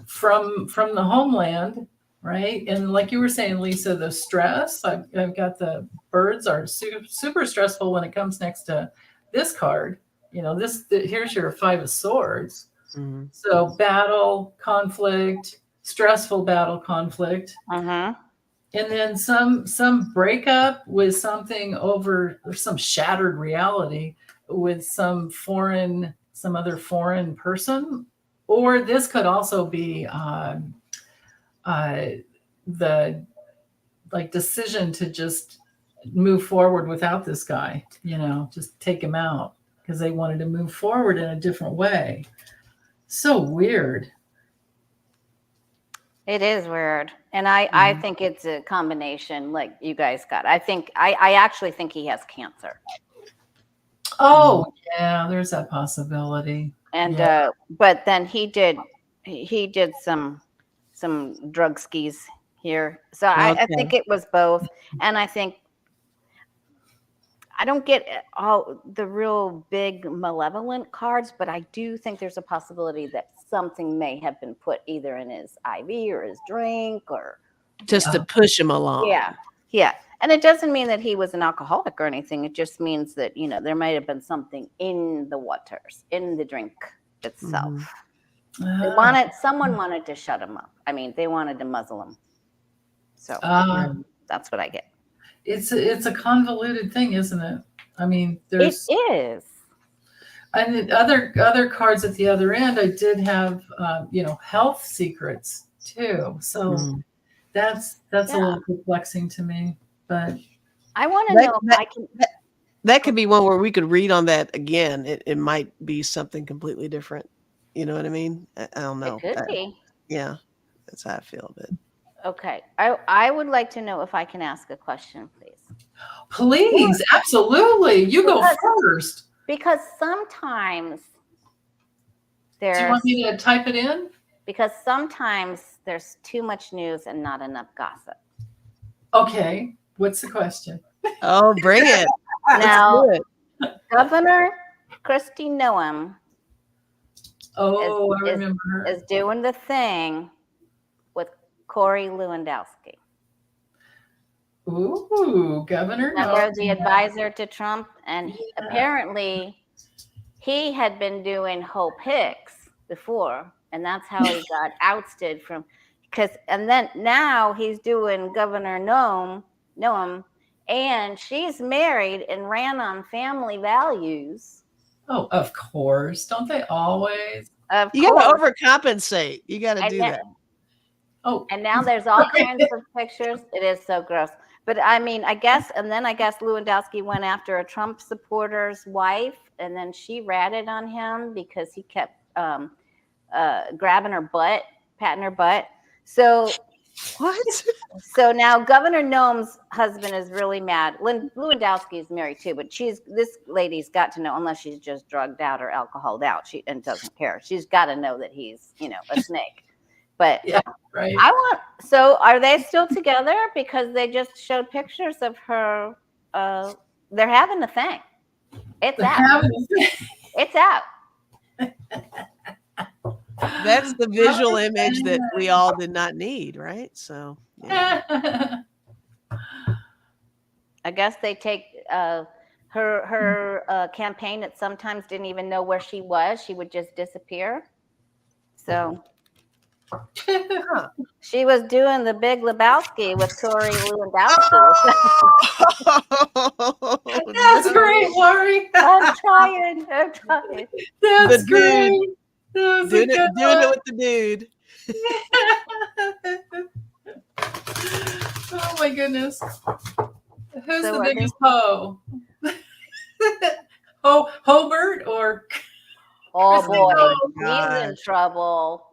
[SPEAKER 1] from the homeland, right? And like you were saying, Lisa, the stress, I've got the birds are super stressful when it comes next to this card. Here's your 5 of Swords. Mm-hmm. So battle, conflict, stressful battle, conflict. And then some breakup with something over, or some shattered reality with some other foreign person. Or this could also be the decision to just move forward without this guy, just take him out, because they wanted to move forward in a different way. So weird.
[SPEAKER 2] It is weird. And I think it's a combination like you guys got. I actually think he has cancer.
[SPEAKER 1] Oh, yeah, there's that possibility.
[SPEAKER 2] And but then he did some drug skis here. So I think it was both. And I think I don't get all the real big malevolent cards, but I do think there's a possibility that something may have been put either in his IV or his drink, or
[SPEAKER 3] just to push him along.
[SPEAKER 2] Yeah. And it doesn't mean that he was an alcoholic or anything. It just means that, there might have been something in the waters, in the drink itself. Someone wanted to shut him up. I mean, they wanted to muzzle him. So that's what I get.
[SPEAKER 1] It's a convoluted thing, isn't it? I mean, it
[SPEAKER 2] is.
[SPEAKER 1] And other cards at the other end, I did have, health secrets too. So that's a little perplexing to me. But
[SPEAKER 2] I want to know if I can.
[SPEAKER 3] That could be one where we could read on that again. It might be something completely different. You know what I mean? I don't know.
[SPEAKER 2] It could be.
[SPEAKER 3] Yeah, that's how I feel a bit.
[SPEAKER 2] Okay. I would like to know if I can ask a question, please.
[SPEAKER 1] Please, absolutely. You go first.
[SPEAKER 2] Because sometimes there's...
[SPEAKER 1] Do you want me to type it in?
[SPEAKER 2] Because sometimes there's too much news and not enough gossip.
[SPEAKER 1] Okay. What's the question?
[SPEAKER 3] Oh, bring it.
[SPEAKER 2] Now, Governor Kristi Noem
[SPEAKER 1] Oh, I remember her.
[SPEAKER 2] Is doing the thing with Corey Lewandowski.
[SPEAKER 1] Ooh, Governor.
[SPEAKER 2] Remember the advisor to Trump? And apparently he had been doing Hope Hicks before, and that's how he got ousted from, and then now he's doing Governor Noem, and she's married and ran on family values.
[SPEAKER 1] Oh, of course. Don't they always?
[SPEAKER 3] You got to overcompensate. You got to do that.
[SPEAKER 1] Oh,
[SPEAKER 2] and now there's all kinds of pictures. It is so gross. But I mean, I guess Lewandowski went after a Trump supporter's wife, and then she ratted on him because he kept grabbing her butt, patting her butt. So
[SPEAKER 3] what?
[SPEAKER 2] So now Governor Noem's husband is really mad. Lewandowski is married too, but this lady's got to know, unless she's just drugged out or alcoholed out, and doesn't care. She's got to know that he's, a snake. But
[SPEAKER 1] yeah, right.
[SPEAKER 2] So are they still together? Because they just showed pictures of her. They're having a thing. It's out. It's out.
[SPEAKER 3] That's the visual image that we all did not need, right? So, yeah.
[SPEAKER 2] I guess they take her campaign that sometimes didn't even know where she was. She would just disappear. So she was doing the Big Lebowski with Corey Lewandowski.
[SPEAKER 1] That's great, Lori.
[SPEAKER 2] I'm trying.
[SPEAKER 1] That's great.
[SPEAKER 3] Doing it with the dude.
[SPEAKER 1] Oh my goodness. Who's the biggest hoe? Hobart or?
[SPEAKER 2] Oh boy, he's in trouble.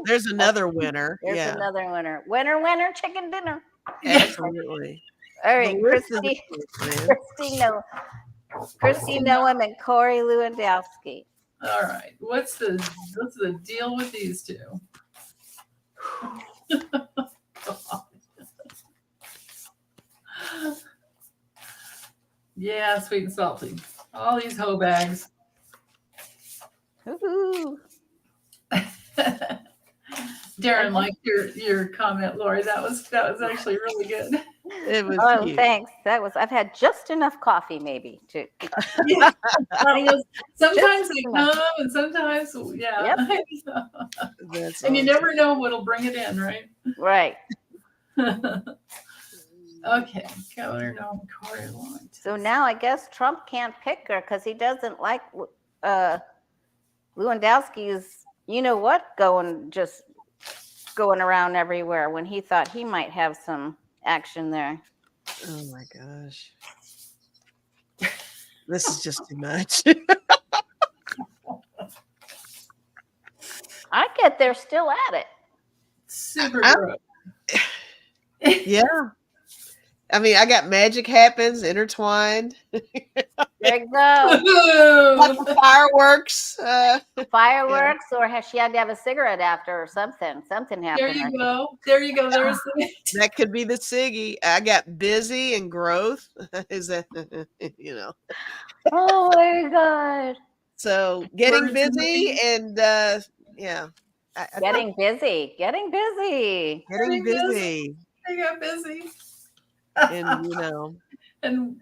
[SPEAKER 3] There's another winner.
[SPEAKER 2] There's another winner. Winner, chicken dinner.
[SPEAKER 3] Absolutely.
[SPEAKER 2] All right, Christy Noem and Corey Lewandowski.
[SPEAKER 1] All right, what's the deal with these two? Yeah, sweet and salty. All these hoe bags. Darren liked your comment, Lori. That was actually really good.
[SPEAKER 3] It was cute.
[SPEAKER 2] Thanks. I've had just enough coffee, maybe to.
[SPEAKER 1] Yeah. Sometimes they come, and sometimes, yeah.
[SPEAKER 2] Yep.
[SPEAKER 1] And you never know what'll bring it in, right?
[SPEAKER 2] Right.
[SPEAKER 1] Okay, Governor Noem, Corey Lewandowski.
[SPEAKER 2] So now I guess Trump can't pick her because he doesn't like Lewandowski's, going around everywhere when he thought he might have some action there.
[SPEAKER 3] Oh my gosh. This is just too much.
[SPEAKER 2] I get they're still at it.
[SPEAKER 1] Super gross.
[SPEAKER 3] Yeah. I mean, I got magic happens intertwined.
[SPEAKER 2] There you go.
[SPEAKER 3] Like fireworks.
[SPEAKER 2] Fireworks, or has she had to have a cigarette after or something? Something happened.
[SPEAKER 1] There you go. There's
[SPEAKER 3] that could be the Siggy. I got busy and growth. Is that
[SPEAKER 2] Oh my God.
[SPEAKER 3] So getting busy and yeah.
[SPEAKER 2] Getting busy.
[SPEAKER 3] Getting busy.
[SPEAKER 1] I got busy.
[SPEAKER 3] And
[SPEAKER 1] and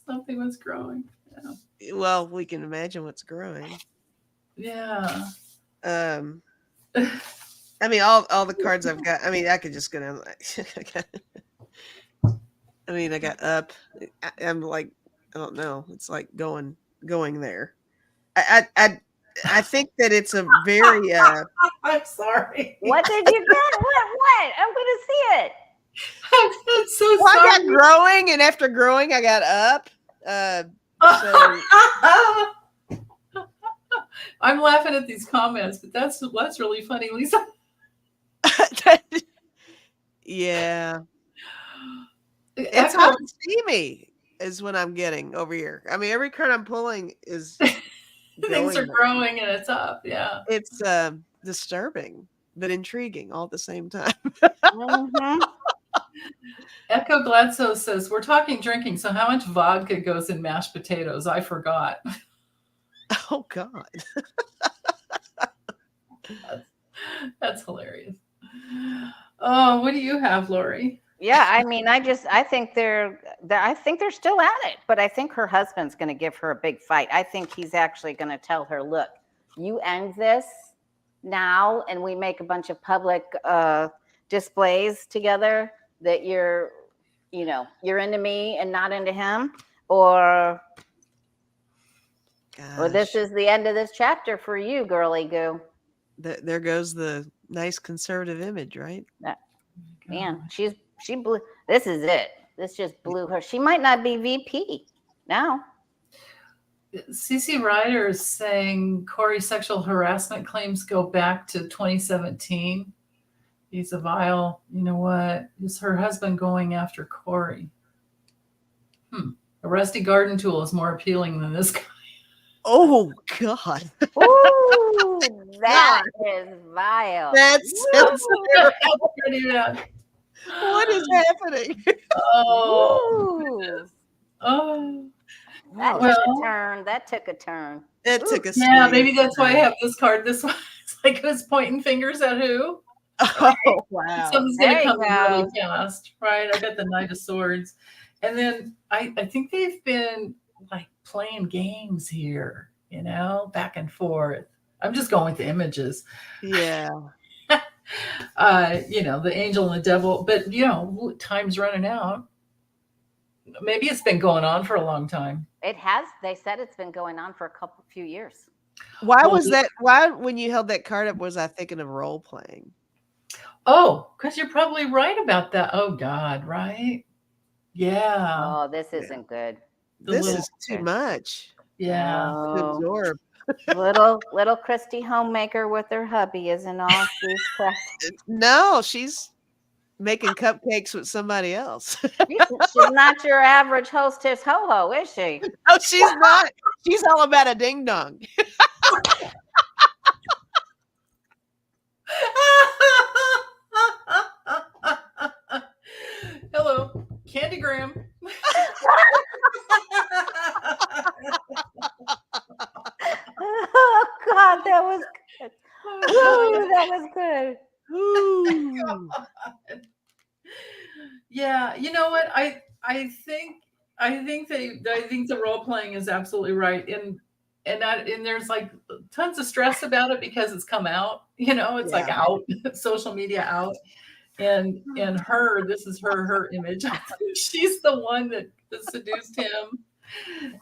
[SPEAKER 1] something was growing.
[SPEAKER 3] Yeah. Well, we can imagine what's growing.
[SPEAKER 1] Yeah.
[SPEAKER 3] I mean, all the cards I've got. I mean, I could just go down. I mean, I got up. I'm like, I don't know. It's like going there. I think that it's a very.
[SPEAKER 1] I'm sorry.
[SPEAKER 2] What did you get? What? I'm going to see it.
[SPEAKER 1] I'm so sorry.
[SPEAKER 3] I got growing, and after growing, I got up. So.
[SPEAKER 1] I'm laughing at these comments, but that's really funny, Lisa.
[SPEAKER 3] Yeah. It's hot and steamy is what I'm getting over here. I mean, every card I'm pulling is
[SPEAKER 1] things are growing and it's up. Yeah.
[SPEAKER 3] It's disturbing but intriguing all at the same time.
[SPEAKER 2] Mm-hmm.
[SPEAKER 1] Echo Gladso says, we're talking drinking, so how much vodka goes in mashed potatoes? I forgot.
[SPEAKER 3] Oh, God.
[SPEAKER 1] That's hilarious. Oh, what do you have, Lori?
[SPEAKER 2] Yeah, I mean, I think they're still at it, but I think her husband's going to give her a big fight. I think he's actually going to tell her, look, you end this now, and we make a bunch of public displays together that you're into me and not into him, or this is the end of this chapter for you, girly goo.
[SPEAKER 3] There goes the nice conservative image, right?
[SPEAKER 2] Man, she blew. This is it. This just blew her. She might not be VP now.
[SPEAKER 1] CC Ryder is saying Corey's sexual harassment claims go back to 2017. He's a vile, you know what? Is her husband going after Corey? A rusty garden tool is more appealing than this guy.
[SPEAKER 3] Oh, God.
[SPEAKER 2] Ooh, that is vile.
[SPEAKER 3] That's
[SPEAKER 1] pretty bad.
[SPEAKER 3] What is happening?
[SPEAKER 1] Oh.
[SPEAKER 2] That took a turn. That took a turn.
[SPEAKER 3] It took a
[SPEAKER 1] Yeah, maybe that's why I have this card. This one, it's like who's pointing fingers at who?
[SPEAKER 3] Oh, wow.
[SPEAKER 1] Something's going to come really fast, right? I got the Knight of Swords. And then I think they've been like playing games here, back and forth. I'm just going with the images.
[SPEAKER 3] Yeah.
[SPEAKER 1] The angel and the devil, but time's running out. Maybe it's been going on for a long time.
[SPEAKER 2] It has. They said it's been going on for a few years.
[SPEAKER 3] Why was that? Why, when you held that card up, was I thinking of role playing?
[SPEAKER 1] Oh, because you're probably right about that. Oh, God, right? Yeah.
[SPEAKER 2] Oh, this isn't good.
[SPEAKER 3] This is too much.
[SPEAKER 1] Yeah.
[SPEAKER 3] To absorb.
[SPEAKER 2] little Christy homemaker with her hubby isn't all she's correct.
[SPEAKER 3] No, she's making cupcakes with somebody else.
[SPEAKER 2] She's not your average hostess ho-ho, is she?
[SPEAKER 3] No, she's not. She's all about a ding dong.
[SPEAKER 1] Hello, Candygram.
[SPEAKER 2] Oh God, that was good. Ooh, that was good.
[SPEAKER 3] Ooh.
[SPEAKER 1] Yeah, you know what? I think the role playing is absolutely right, and there's like tons of stress about it because it's come out. It's like out, social media out, and this is her image. She's the one that seduced him,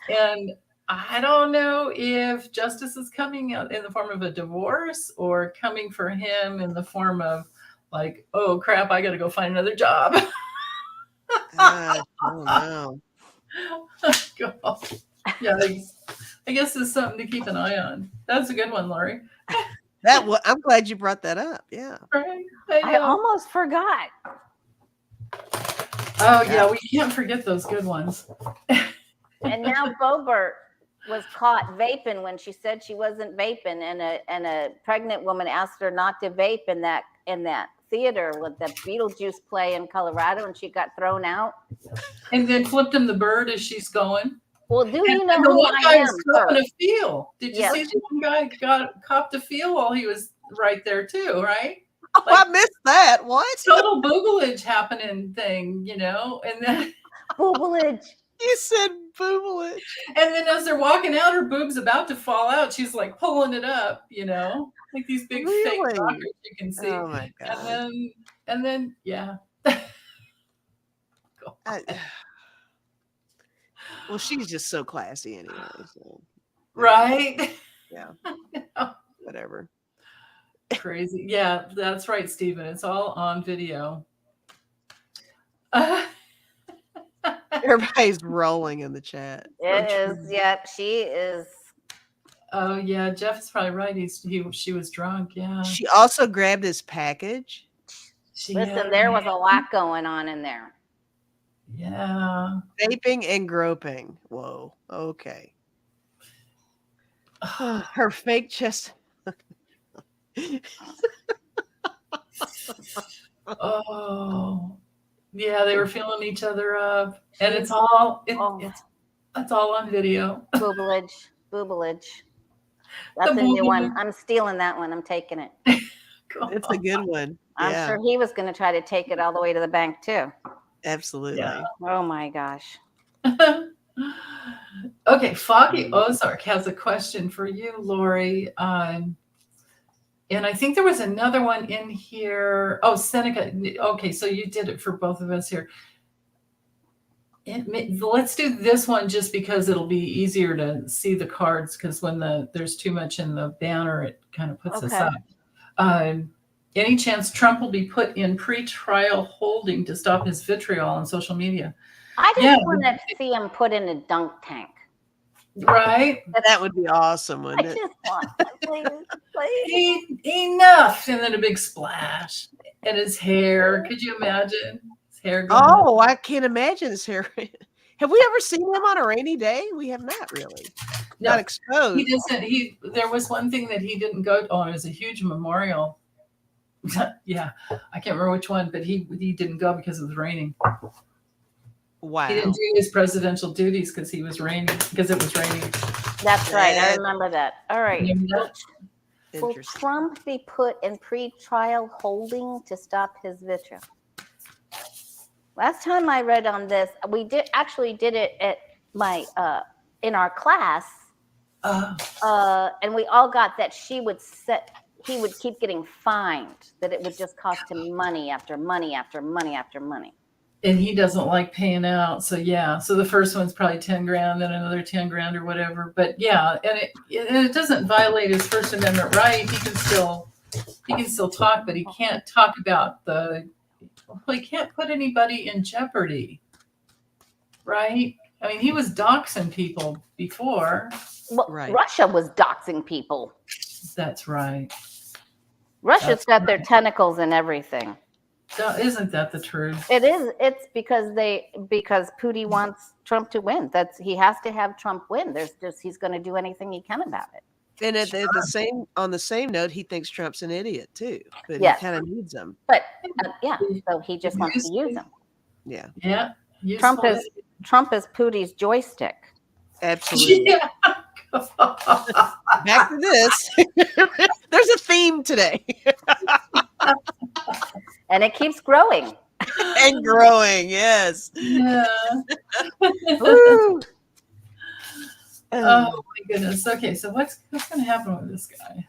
[SPEAKER 1] and I don't know if justice is coming out in the form of a divorce or coming for him in the form of like, oh crap, I got to go find another job.
[SPEAKER 3] I don't know.
[SPEAKER 1] God. Yeah, I guess it's something to keep an eye on. That's a good one, Lori.
[SPEAKER 3] I'm glad you brought that up. Yeah.
[SPEAKER 1] Right?
[SPEAKER 2] I almost forgot.
[SPEAKER 1] Oh yeah, we can't forget those good ones.
[SPEAKER 2] And now Bobert was caught vaping when she said she wasn't vaping, and a pregnant woman asked her not to vape in that theater with the Beetlejuice play in Colorado, and she got thrown out. And
[SPEAKER 1] then flipped him the bird as she's going.
[SPEAKER 2] Well, do you know who I am?
[SPEAKER 1] Copping a feel. Did you see the one guy copped a feel while he was right there too, right?
[SPEAKER 3] Oh, I missed that. What?
[SPEAKER 1] Total boogalage happening thing, and then
[SPEAKER 2] boogalage.
[SPEAKER 1] You said boobalage. And then as they're walking out, her boob's about to fall out. She's like pulling it up, like these big fake rockets you can see.
[SPEAKER 3] Oh my God.
[SPEAKER 1] And then yeah.
[SPEAKER 3] Well, she's just so classy anyway. So.
[SPEAKER 1] Right?
[SPEAKER 3] Yeah. Whatever.
[SPEAKER 1] Crazy. Yeah, that's right, Stephen. It's all on video.
[SPEAKER 3] Everybody's rolling in the chat.
[SPEAKER 2] It is. Yep, she is.
[SPEAKER 1] Oh yeah, Jeff's probably right. She was drunk. Yeah.
[SPEAKER 3] She also grabbed his package.
[SPEAKER 2] Listen, there was a lot going on in there.
[SPEAKER 1] Yeah.
[SPEAKER 3] Vaping and groping. Whoa. Okay. Her fake chest.
[SPEAKER 1] Oh. Yeah, they were feeling each other up, and it's all on video.
[SPEAKER 2] Boobalage. That's
[SPEAKER 1] The
[SPEAKER 2] a new one.
[SPEAKER 1] boogeyman.
[SPEAKER 2] I'm stealing that one. I'm taking it.
[SPEAKER 3] It's a good one.
[SPEAKER 2] I'm
[SPEAKER 3] Yeah,
[SPEAKER 2] sure he was going to try to take it all the way to the bank too.
[SPEAKER 3] absolutely.
[SPEAKER 1] Yeah.
[SPEAKER 2] Oh my gosh.
[SPEAKER 1] Okay, Foggy Ozark has a question for you, Lori. And I think there was another one in here. Oh, Seneca. Okay, so you did it for both of us here. Let's do this one just because it'll be easier to see the cards, because when there's too much in the banner, it kind of puts us
[SPEAKER 2] Okay.
[SPEAKER 1] up. Any chance Trump will be put in pre-trial holding to stop his vitriol on social media?
[SPEAKER 2] I just
[SPEAKER 1] Yeah.
[SPEAKER 2] want to see him put in a dunk tank.
[SPEAKER 1] Right?
[SPEAKER 3] That would be awesome,
[SPEAKER 2] I
[SPEAKER 3] wouldn't it?
[SPEAKER 2] just want that, please.
[SPEAKER 1] Enough. And then a big splash. And his hair. Could you imagine his hair going up?
[SPEAKER 3] Oh, I can't imagine his hair. Have we ever seen him on a rainy day? We have not really.
[SPEAKER 1] No,
[SPEAKER 3] Not exposed.
[SPEAKER 1] he doesn't. There was one thing that he didn't go on. It was a huge memorial. Yeah, I can't remember which one, but he didn't go because it was raining.
[SPEAKER 3] Wow.
[SPEAKER 1] He didn't do his presidential duties because it was raining.
[SPEAKER 2] That's right. I remember that. All right.
[SPEAKER 1] Remember that?
[SPEAKER 2] Will Trump be put in pre-trial holding to stop his vitriol? Last time I read on this, we did it at my in our class, and we all got that he would keep getting fined, that it would just cost him money after money after money after money.
[SPEAKER 1] And he doesn't like paying out. So yeah. So the first one's probably 10 grand, then another 10 grand or whatever. But yeah, and it doesn't violate his First Amendment right. He can still talk, but he can't talk about he can't put anybody in jeopardy. Right? I mean, he was doxing people before.
[SPEAKER 2] Well,
[SPEAKER 3] Right.
[SPEAKER 2] Russia was doxing people.
[SPEAKER 1] That's right.
[SPEAKER 2] Russia's got their tentacles in everything.
[SPEAKER 1] Isn't that the truth?
[SPEAKER 2] It is. It's because Putin wants Trump to win. He has to have Trump win. He's going to do anything he can about it.
[SPEAKER 3] And on the same note, he thinks Trump's an idiot too, but
[SPEAKER 2] Yes.
[SPEAKER 3] he kind of needs him.
[SPEAKER 2] But yeah, so he just wants to use them.
[SPEAKER 3] Yeah.
[SPEAKER 1] Yeah.
[SPEAKER 2] Trump is Putin's joystick.
[SPEAKER 3] Absolutely.
[SPEAKER 1] Yeah.
[SPEAKER 3] Back to this. There's a theme today.
[SPEAKER 2] And it keeps growing.
[SPEAKER 3] And growing, yes.
[SPEAKER 1] Yeah.
[SPEAKER 3] Woo.
[SPEAKER 1] Oh my goodness. Okay, so what's going to happen with this guy?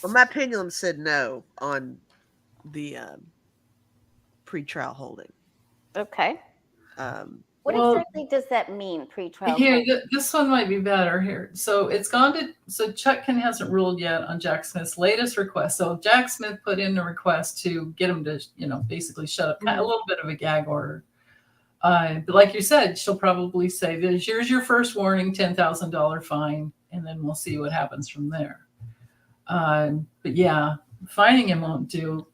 [SPEAKER 3] Well, my pendulum said no on the pre-trial holding.
[SPEAKER 2] Okay. What
[SPEAKER 1] Well,
[SPEAKER 2] exactly does that mean, pre-trial?
[SPEAKER 1] Here, this one might be better here. So it's gone to, so Chechen hasn't ruled yet on Jack Smith's latest request. So Jack Smith put in a request to get him to, basically shut up, kind of a little bit of a gag order. But like you said, she'll probably say, here's your first warning, $10,000 fine, and then we'll see what happens from there. But yeah, fining him won't do.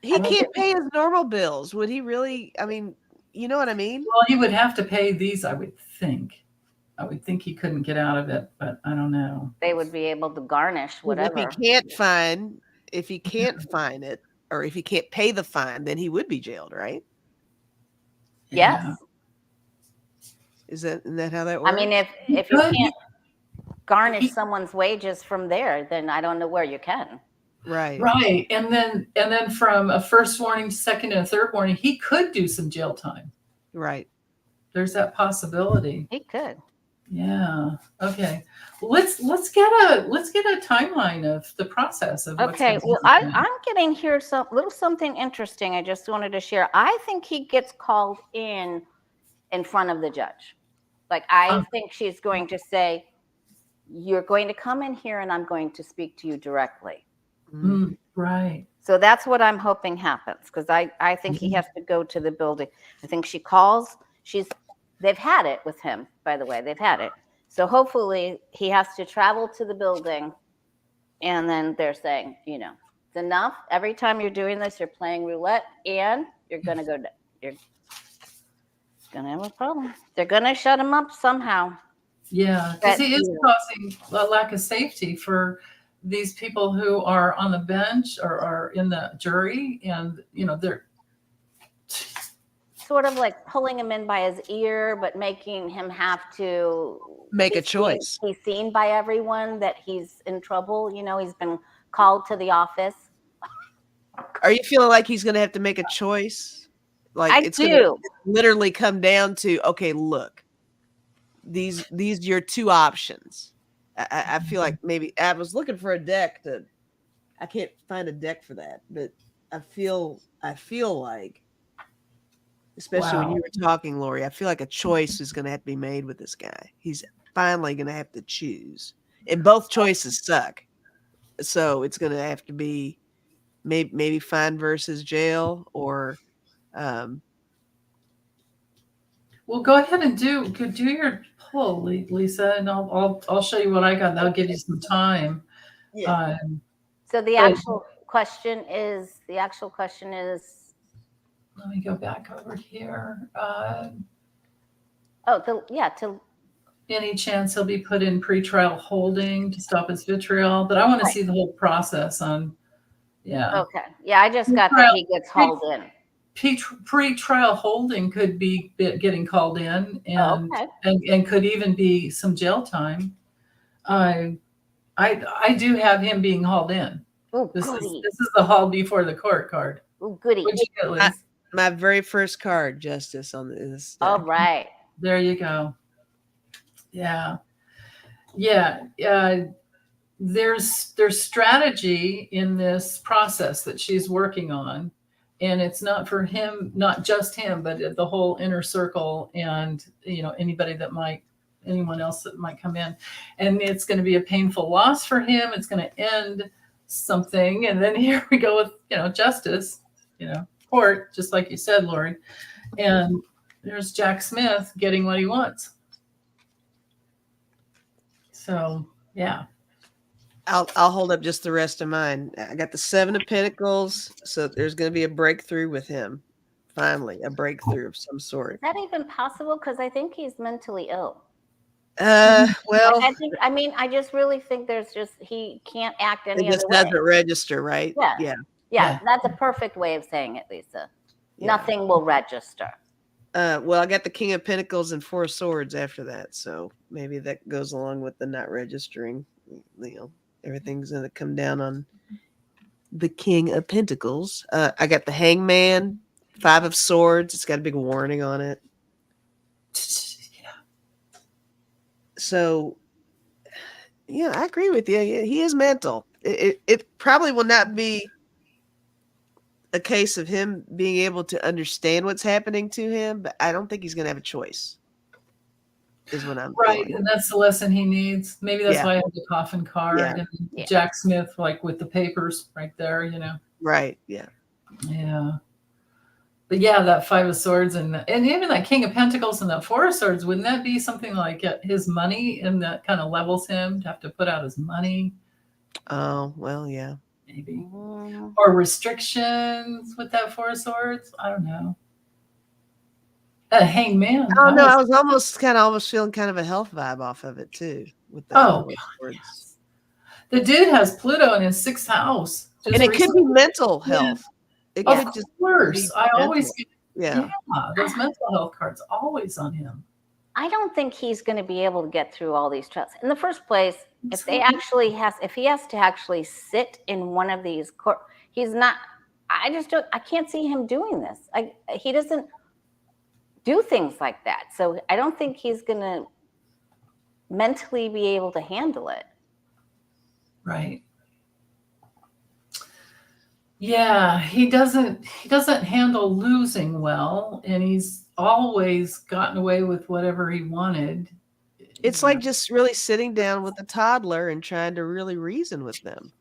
[SPEAKER 3] He can't pay his normal bills. Would he really? I mean, you know what I mean?
[SPEAKER 1] Well, he would have to pay these, I would think. I would think he couldn't get out of it, but I don't know.
[SPEAKER 2] They would be able to garnish whatever.
[SPEAKER 3] If he can't fine it, or if he can't pay the fine, then he would be jailed, right?
[SPEAKER 2] Yes.
[SPEAKER 1] Yeah.
[SPEAKER 3] Isn't that how that works?
[SPEAKER 2] I mean, if you can't garnish someone's wages from there, then I don't know where you can.
[SPEAKER 3] Right.
[SPEAKER 1] Right. And then from a first warning, second and a third warning, he could do some jail time.
[SPEAKER 3] Right.
[SPEAKER 1] There's that possibility.
[SPEAKER 2] He could.
[SPEAKER 1] Yeah. Okay. Let's get a timeline of the process of what's
[SPEAKER 2] Okay.
[SPEAKER 1] going
[SPEAKER 2] Well,
[SPEAKER 1] to happen.
[SPEAKER 2] I'm getting here something interesting. I just wanted to share. I think he gets called in front of the judge. Like, I think she's going to say, you're going to come in here and I'm going to speak to you directly.
[SPEAKER 1] Right.
[SPEAKER 2] So that's what I'm hoping happens, because I think he has to go to the building. I think she calls. They've had it with him, by the way. They've had it. So hopefully he has to travel to the building, and then they're saying, it's enough. Every time you're doing this, you're playing roulette, and you're going to go down. You're going to have a problem. They're going to shut him up somehow.
[SPEAKER 1] Yeah, because he is causing a lack of safety for these people who are on the bench or are in the jury, and
[SPEAKER 2] sort of like pulling him in by his ear, but making him have to
[SPEAKER 3] Make
[SPEAKER 2] be
[SPEAKER 3] a choice.
[SPEAKER 2] He's seen by everyone that he's in trouble. You know, he's been called to the office.
[SPEAKER 3] Are you feeling like he's going to have to make a choice? Like
[SPEAKER 2] I
[SPEAKER 3] it's going
[SPEAKER 2] do.
[SPEAKER 3] to literally come down to, okay, look, these are your two options. I feel like maybe I was looking for a deck I can't find a deck for that, but I feel like, especially when you were talking, Lori, I feel like a choice is going to have to be made with this guy. He's finally going to have to choose, and both choices suck. So it's going to have to be maybe fine versus jail, or
[SPEAKER 1] Well, go ahead and do your poll, Lisa, and I'll show you what I got. That'll give you some time.
[SPEAKER 3] yeah.
[SPEAKER 2] So the actual question is,
[SPEAKER 1] let me go back over here.
[SPEAKER 2] to
[SPEAKER 1] Any chance he'll be put in pretrial holding to stop his vitriol? But I want to see the whole process on. Yeah.
[SPEAKER 2] okay. Yeah, I just got that he gets hauled in.
[SPEAKER 1] Pre-trial holding could be getting called in, and could even be some jail time. I do have him being hauled in.
[SPEAKER 2] Ooh,
[SPEAKER 1] This
[SPEAKER 2] goody.
[SPEAKER 1] is the haul before the court card.
[SPEAKER 2] Ooh, goody.
[SPEAKER 1] What'd you get, Liz?
[SPEAKER 3] My very first card, Justice, on this deck.
[SPEAKER 2] All right.
[SPEAKER 1] There you go. Yeah. There's strategy in this process that she's working on, and it's not for him, not just him, but the whole inner circle, and anyone else that might come in, and it's going to be a painful loss for him. It's going to end something, and then here we go with justice, court, just like you said, Lori, and there's Jack Smith getting what he wants. So yeah.
[SPEAKER 3] I'll hold up just the rest of mine. I got the 7 of Pentacles, so there's going to be a breakthrough with him. Finally, a breakthrough of some sort.
[SPEAKER 2] Is that even possible? Because I think he's mentally ill.
[SPEAKER 3] Well,
[SPEAKER 2] I just really think he can't act any other way.
[SPEAKER 3] It just doesn't register, right?
[SPEAKER 2] Yeah. That's a perfect way of saying it, Lisa.
[SPEAKER 3] Yeah.
[SPEAKER 2] Nothing will register.
[SPEAKER 3] Well, I got the King of Pentacles and 4 of Swords after that, so maybe that goes along with the not registering. Everything's going to come down on the King of Pentacles. I got the Hangman, 5 of Swords. It's got a big warning on it. So, I agree with you. Yeah, he is mental. It probably will not be a case of him being able to understand what's happening to him, but I don't think he's going to have a choice. Is what I'm feeling.
[SPEAKER 1] And that's the lesson he needs. Maybe that's why I have the coffin card and Jack Smith, like with the papers right there,
[SPEAKER 3] Right. Yeah.
[SPEAKER 1] But that 5 of Swords and even that King of Pentacles and that 4 of Swords, wouldn't that be something like his money, and that kind of levels him to have to put out his money?
[SPEAKER 3] Oh, well, yeah.
[SPEAKER 1] Maybe. Or restrictions with that 4 of Swords? I don't know. Hangman.
[SPEAKER 3] Oh no, I was almost feeling kind of a health vibe off of it too. With the words.
[SPEAKER 1] The dude has Pluto in his 6th house,
[SPEAKER 3] and it could be mental health. It could
[SPEAKER 1] just worse. I always
[SPEAKER 3] get
[SPEAKER 1] those mental health cards always on him.
[SPEAKER 2] I don't think he's going to be able to get through all these trials. In the first place, if he has to actually sit in one of these court, he's not. I can't see him doing this. He doesn't do things like that. So I don't think he's going to mentally be able to handle it.
[SPEAKER 1] Right. Yeah, he doesn't handle losing well, and he's always gotten away with whatever he wanted.
[SPEAKER 3] It's like just really sitting down with a toddler and trying to really reason with them.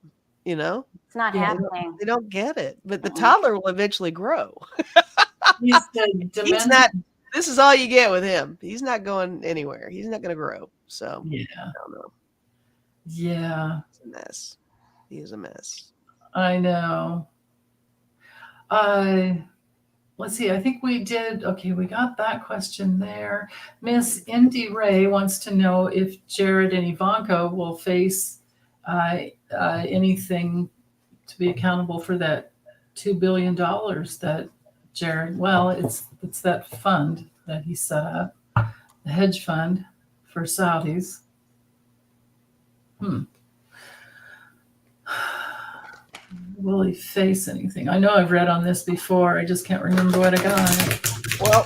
[SPEAKER 2] It's not happening.
[SPEAKER 3] They don't get it, but the toddler will eventually grow.
[SPEAKER 1] He's not.
[SPEAKER 3] This is all you get with him. He's not going anywhere. He's not going to grow. So
[SPEAKER 1] I
[SPEAKER 3] don't know.
[SPEAKER 1] Yeah,
[SPEAKER 3] it's a mess. He is a mess.
[SPEAKER 1] I know. Let's see. I think we did. Okay, we got that question there. Miss Indy Ray wants to know if Jared and Ivanka will face anything to be accountable for that $2 billion that Jared? Well, it's that fund that he set up, the hedge fund for Saudis. Will he face anything? I know I've read on this before. I just can't remember what I got.
[SPEAKER 2] Well,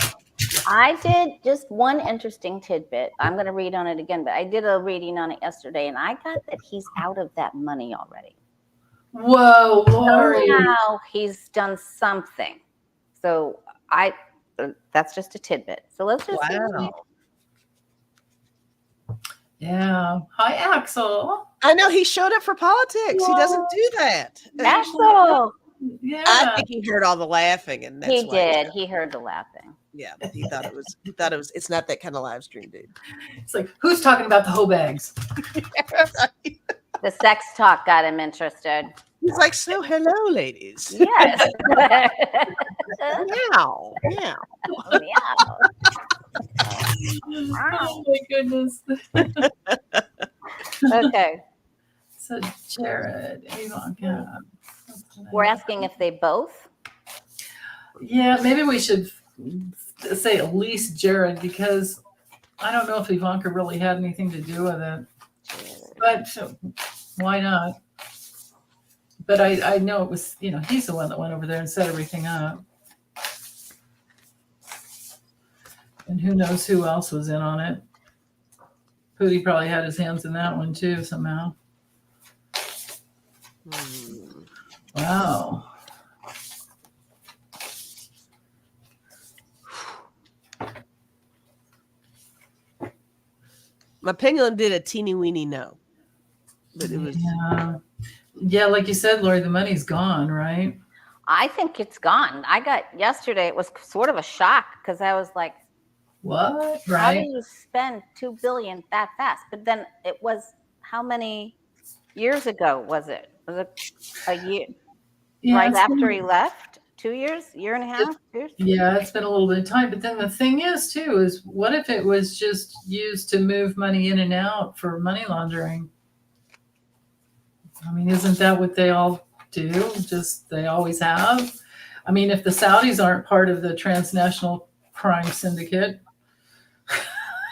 [SPEAKER 2] I did just one interesting tidbit. I'm going to read on it again, but I did a reading on it yesterday, and I got that he's out of that money already.
[SPEAKER 1] Whoa, Lori.
[SPEAKER 2] Somehow he's done something. So that's just a tidbit. So let's just see.
[SPEAKER 1] Yeah. Hi, Axel.
[SPEAKER 3] I know he showed up for politics. He doesn't do that.
[SPEAKER 2] Axel.
[SPEAKER 1] Yeah.
[SPEAKER 3] I think he heard all the laughing, and that's
[SPEAKER 2] He
[SPEAKER 3] why
[SPEAKER 2] did. He heard the laughing.
[SPEAKER 3] Yeah, but he thought it was. It's not that kind of live stream, dude.
[SPEAKER 1] It's like, who's talking about the hoe bags?
[SPEAKER 2] The sex talk got him interested.
[SPEAKER 3] He's like, so hello, ladies.
[SPEAKER 2] Yes.
[SPEAKER 3] Meow, meow.
[SPEAKER 2] Meow.
[SPEAKER 1] Oh my goodness.
[SPEAKER 2] Okay.
[SPEAKER 1] So Jared, Ivanka.
[SPEAKER 2] We're asking if they both.
[SPEAKER 1] Yeah, maybe we should say at least Jared, because I don't know if Ivanka really had anything to do with it. But why not? But I know it was, he's the one that went over there and set everything up. And who knows who else was in on it. Putin probably had his hands in that one too somehow. Wow.
[SPEAKER 3] My pendulum did a teeny weeny no. But it was
[SPEAKER 1] yeah, like you said, Lori, the money's gone, right?
[SPEAKER 2] I think it's gone. I got yesterday, it was sort of a shock because I was like,
[SPEAKER 1] what?
[SPEAKER 2] How
[SPEAKER 1] Right.
[SPEAKER 2] do you spend $2 billion that fast? But then it was, how many years ago was it? Was it a year?
[SPEAKER 1] Yeah,
[SPEAKER 2] Right
[SPEAKER 1] it's
[SPEAKER 2] after
[SPEAKER 1] been-
[SPEAKER 2] he left? 2 years? Year and a half? 2 years?
[SPEAKER 1] Yeah, it's been a little bit of time. But then the thing is, too, is what if it was just used to move money in and out for money laundering? I mean, isn't that what they all do? Just they always have? I mean, if the Saudis aren't part of the transnational crime syndicate,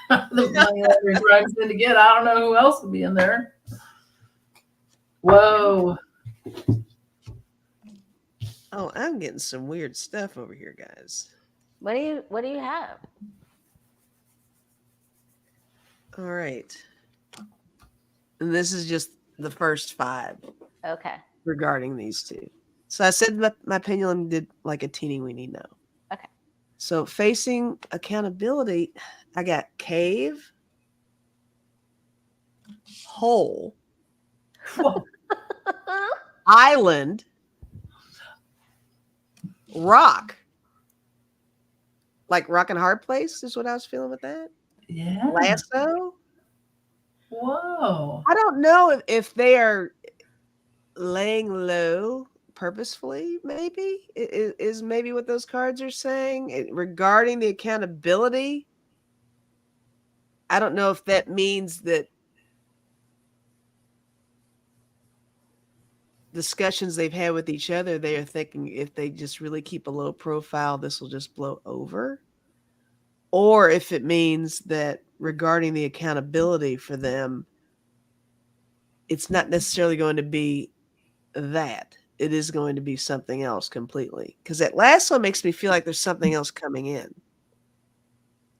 [SPEAKER 1] the money laundering crime syndicate, I don't know who else would be in there. Whoa.
[SPEAKER 3] Oh, I'm getting some weird stuff over here, guys.
[SPEAKER 2] What do you have?
[SPEAKER 3] All right. And this is just the first 5
[SPEAKER 2] Okay.
[SPEAKER 3] regarding these two. So I said my pendulum did like a teeny weeny no.
[SPEAKER 2] Okay.
[SPEAKER 3] So facing accountability, I got cave, hole, island, rock. Like rock and hard place is what I was feeling with that.
[SPEAKER 1] Yeah.
[SPEAKER 3] Lasso.
[SPEAKER 1] Whoa.
[SPEAKER 3] I don't know if they are laying low purposefully, maybe is maybe what those cards are saying regarding the accountability. I don't know if that means that discussions they've had with each other, they are thinking if they just really keep a low profile, this will just blow over. Or if it means that regarding the accountability for them, it's not necessarily going to be that. It is going to be something else completely. Because that last one makes me feel like there's something else coming in.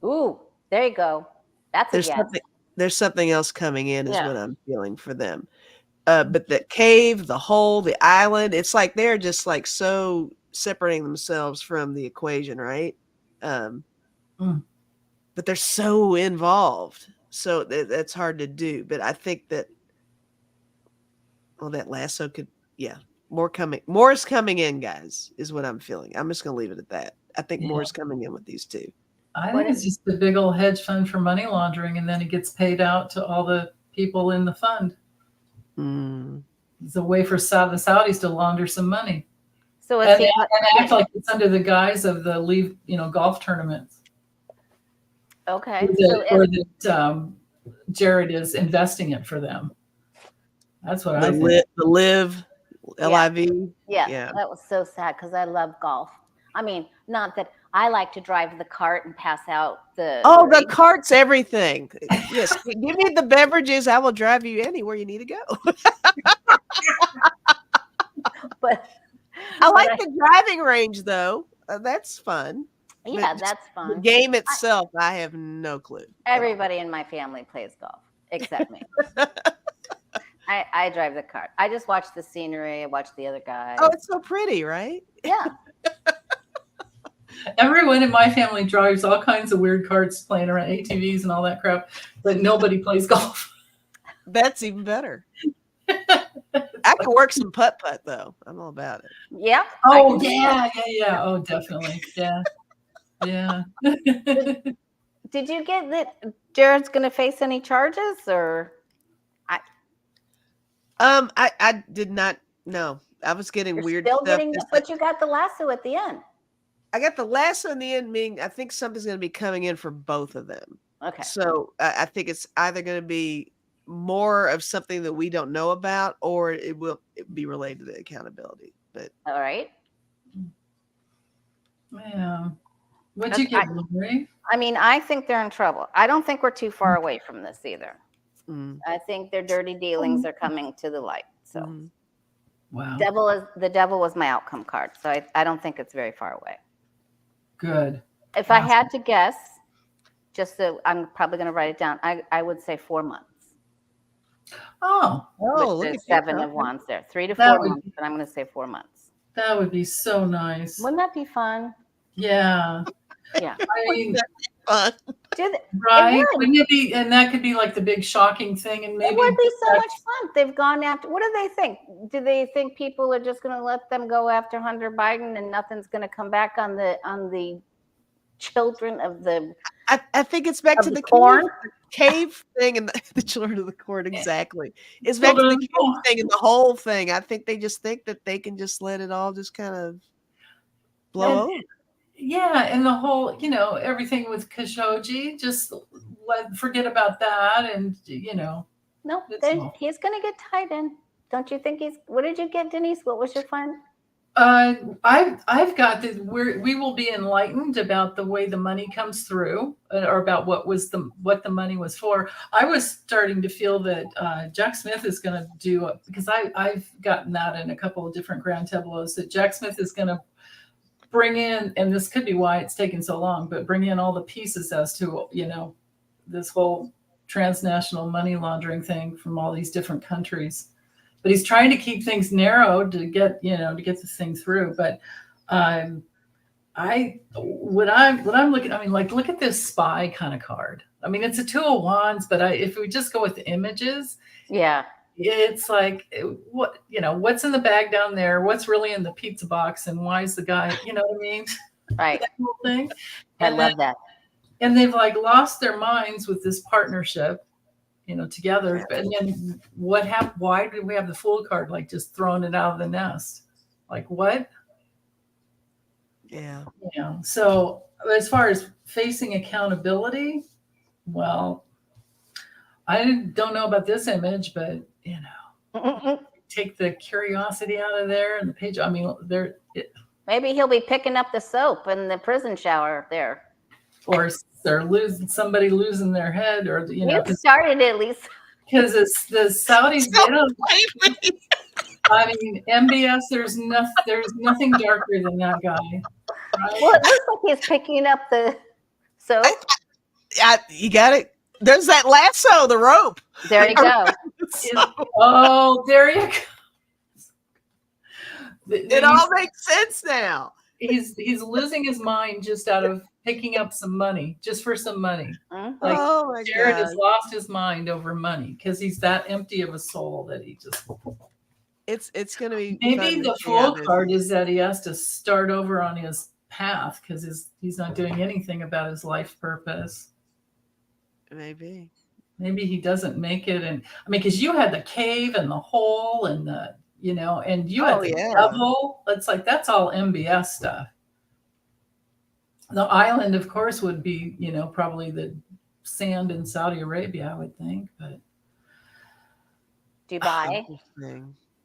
[SPEAKER 2] Ooh, there you go. That's a yes.
[SPEAKER 3] There's something else coming in is what I'm feeling for them. But the cave, the hole, the island, it's like they're just like so separating themselves from the equation, right? But they're so involved. So that's hard to do. But I think that, that lasso could, more is coming in, guys, is what I'm feeling. I'm just going to leave it at that. I think more is coming in with these two.
[SPEAKER 1] I think it's just a big old hedge fund for money laundering, and then it gets paid out to all the people in the fund. It's a way for the Saudis to launder some money.
[SPEAKER 2] So
[SPEAKER 1] and act like it's under the guise of the golf tournaments.
[SPEAKER 2] Okay.
[SPEAKER 1] Or that Jared is investing it for them. That's what I think.
[SPEAKER 3] The live, LIV.
[SPEAKER 2] Yeah, that was so sad because I love golf. I mean, not that I like to drive the cart and pass out the.
[SPEAKER 3] Oh, the cart's everything. Yes, give me the beverages. I will drive you anywhere you need to go.
[SPEAKER 2] But
[SPEAKER 3] I like the driving range, though. That's fun.
[SPEAKER 2] yeah,
[SPEAKER 3] But
[SPEAKER 2] that's
[SPEAKER 3] the
[SPEAKER 2] fun.
[SPEAKER 3] game itself, I have no clue.
[SPEAKER 2] Everybody in my family plays golf except me. I drive the cart. I just watch the scenery. I watch the other guys.
[SPEAKER 3] Oh, it's so pretty, right?
[SPEAKER 2] Yeah.
[SPEAKER 1] Everyone in my family drives all kinds of weird carts, playing around ATVs and all that crap, but nobody plays golf.
[SPEAKER 3] That's even better. I can work some putt-putt, though. I'm all about it.
[SPEAKER 2] Yeah.
[SPEAKER 1] Oh, yeah. Oh, definitely. Yeah. Yeah.
[SPEAKER 2] Did you get that Jared's going to face any charges or?
[SPEAKER 3] I did not know. I was getting
[SPEAKER 2] You're
[SPEAKER 3] weird
[SPEAKER 2] still
[SPEAKER 3] stuff.
[SPEAKER 2] getting, but you got the lasso at the end.
[SPEAKER 3] I got the lasso in the end, meaning I think something's going to be coming in for both of them.
[SPEAKER 2] Okay.
[SPEAKER 3] So I think it's either going to be more of something that we don't know about, or it will be related to accountability. But
[SPEAKER 2] all right.
[SPEAKER 1] Yeah. What'd you get, Lori?
[SPEAKER 2] I mean, I think they're in trouble. I don't think we're too far away from this either. I think their dirty dealings are coming to the light. So,
[SPEAKER 1] wow.
[SPEAKER 2] The devil was my outcome card. So I don't think it's very far away.
[SPEAKER 1] Good.
[SPEAKER 2] If I had to guess, just so I'm probably going to write it down, I would say 4 months.
[SPEAKER 1] Oh,
[SPEAKER 2] look at 7 of wands there. 3 to 4 months, and I'm going to say 4 months.
[SPEAKER 1] That would be so nice.
[SPEAKER 2] Wouldn't that be fun?
[SPEAKER 1] Yeah.
[SPEAKER 2] Yeah.
[SPEAKER 1] I mean,
[SPEAKER 3] fun.
[SPEAKER 1] Right? Wouldn't it be? And that could be like the big shocking thing. And maybe
[SPEAKER 2] it would be so much fun. They've gone after. What do they think? Do they think people are just going to let them go after Hunter Biden and nothing's going to come back on the children of the?
[SPEAKER 3] I think it's back to the
[SPEAKER 2] corn
[SPEAKER 3] cave thing and the children of the corn. Exactly. It's back to the cave thing and the whole thing. I think they just think that they can just let it all just kind of blow over.
[SPEAKER 1] Yeah, and the whole, everything with Khashoggi, just forget about that, and
[SPEAKER 2] No, he's going to get tied in. Don't you think what did you get, Denise? What was your fun?
[SPEAKER 1] I've got that we will be enlightened about the way the money comes through, or about what the money was for. I was starting to feel that Jack Smith is going to do, because I've gotten that in a couple of different grand tableaus, that Jack Smith is going to bring in, and this could be why it's taken so long, but bring in all the pieces as to, this whole transnational money laundering thing from all these different countries. But he's trying to keep things narrow to get this thing through. But what I'm looking, I mean, like, look at this spy kind of card. I mean, it's a 2 of wands, but if we just go with the images,
[SPEAKER 2] yeah,
[SPEAKER 1] it's like, what's in the bag down there? What's really in the pizza box? And why is the guy, you know what I mean?
[SPEAKER 2] Right.
[SPEAKER 1] That whole thing.
[SPEAKER 2] I love that.
[SPEAKER 1] And they've like lost their minds with this partnership, together. And then what happened? Why did we have the Fool card, like just throwing it out of the nest? Like what?
[SPEAKER 3] Yeah.
[SPEAKER 1] So as far as facing accountability, well, I don't know about this image, but take the curiosity out of there and the page. I mean,
[SPEAKER 2] maybe he'll be picking up the soap in the prison shower there,
[SPEAKER 1] or they're somebody losing their head, or you
[SPEAKER 2] started at least
[SPEAKER 1] because it's the Saudis. They don't. I mean, MBS. There's nothing darker than that guy. Right?
[SPEAKER 2] Well, it looks like he's picking up the soap.
[SPEAKER 3] You got it. There's that lasso, the rope.
[SPEAKER 2] There you go.
[SPEAKER 1] There you go.
[SPEAKER 3] It all makes sense now.
[SPEAKER 1] He's losing his mind just out of picking up some money, just for some money. Like,
[SPEAKER 3] oh my
[SPEAKER 1] Jared
[SPEAKER 3] God.
[SPEAKER 1] has lost his mind over money because he's that empty of a soul that he just.
[SPEAKER 3] It's going to be.
[SPEAKER 1] Maybe the Fool card is that he has to start over on his path because he's not doing anything about his life purpose.
[SPEAKER 3] Maybe
[SPEAKER 1] he doesn't make it. And I mean, because you had the cave and the hole and the, and you had the devil. It's like, that's all MBS stuff. The island, of course, would be, probably the sand in Saudi Arabia, I would think. But
[SPEAKER 2] Dubai.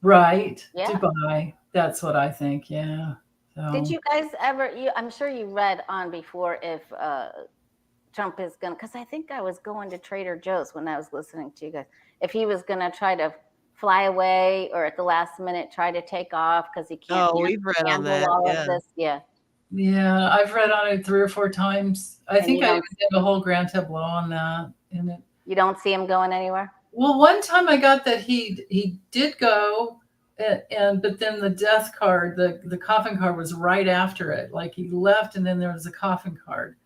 [SPEAKER 1] Right.
[SPEAKER 2] Yeah.
[SPEAKER 1] Dubai. That's what I think. Yeah.
[SPEAKER 2] Did you guys ever? I'm sure you read on before if Trump is going to, because I think I was going to Trader Joe's when I was listening to you guys, if he was going to try to fly away or at the last minute try to take off because he can't
[SPEAKER 3] we've read on
[SPEAKER 2] handle
[SPEAKER 3] that.
[SPEAKER 2] all of this. Yeah.
[SPEAKER 1] Yeah, I've read on it 3 or 4 times. I
[SPEAKER 2] And
[SPEAKER 1] think
[SPEAKER 2] you
[SPEAKER 1] I
[SPEAKER 2] don't-
[SPEAKER 1] even did a whole grand tableau on that.
[SPEAKER 2] You don't see him going anywhere?
[SPEAKER 1] Well, one time I got that he did go, but then the death card, the coffin card was right after it. Like he left, and then there was a coffin card.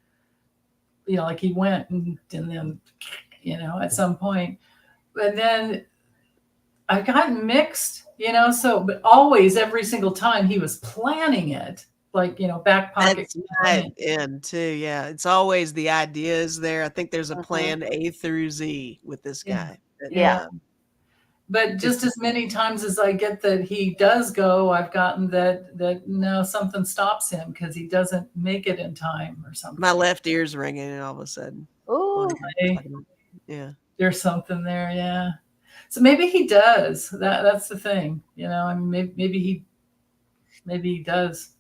[SPEAKER 1] You know, like he went, and then, you know, at some point, and then I got mixed. You know, so but always every single time he was planning it, like, you know, back pocket.
[SPEAKER 3] That's my end too. Yeah, it's always the idea is there. I think there's a plan A through Z with this guy.
[SPEAKER 2] Yeah.
[SPEAKER 1] But just as many times as I get that he does go, I've gotten that no, something stops him because he doesn't make it in time or something.
[SPEAKER 3] My left ear's ringing, and all of a sudden,
[SPEAKER 2] Ooh.
[SPEAKER 3] yeah,
[SPEAKER 1] there's something there. Yeah. So maybe he does. That's the thing. You know, I mean, maybe he does.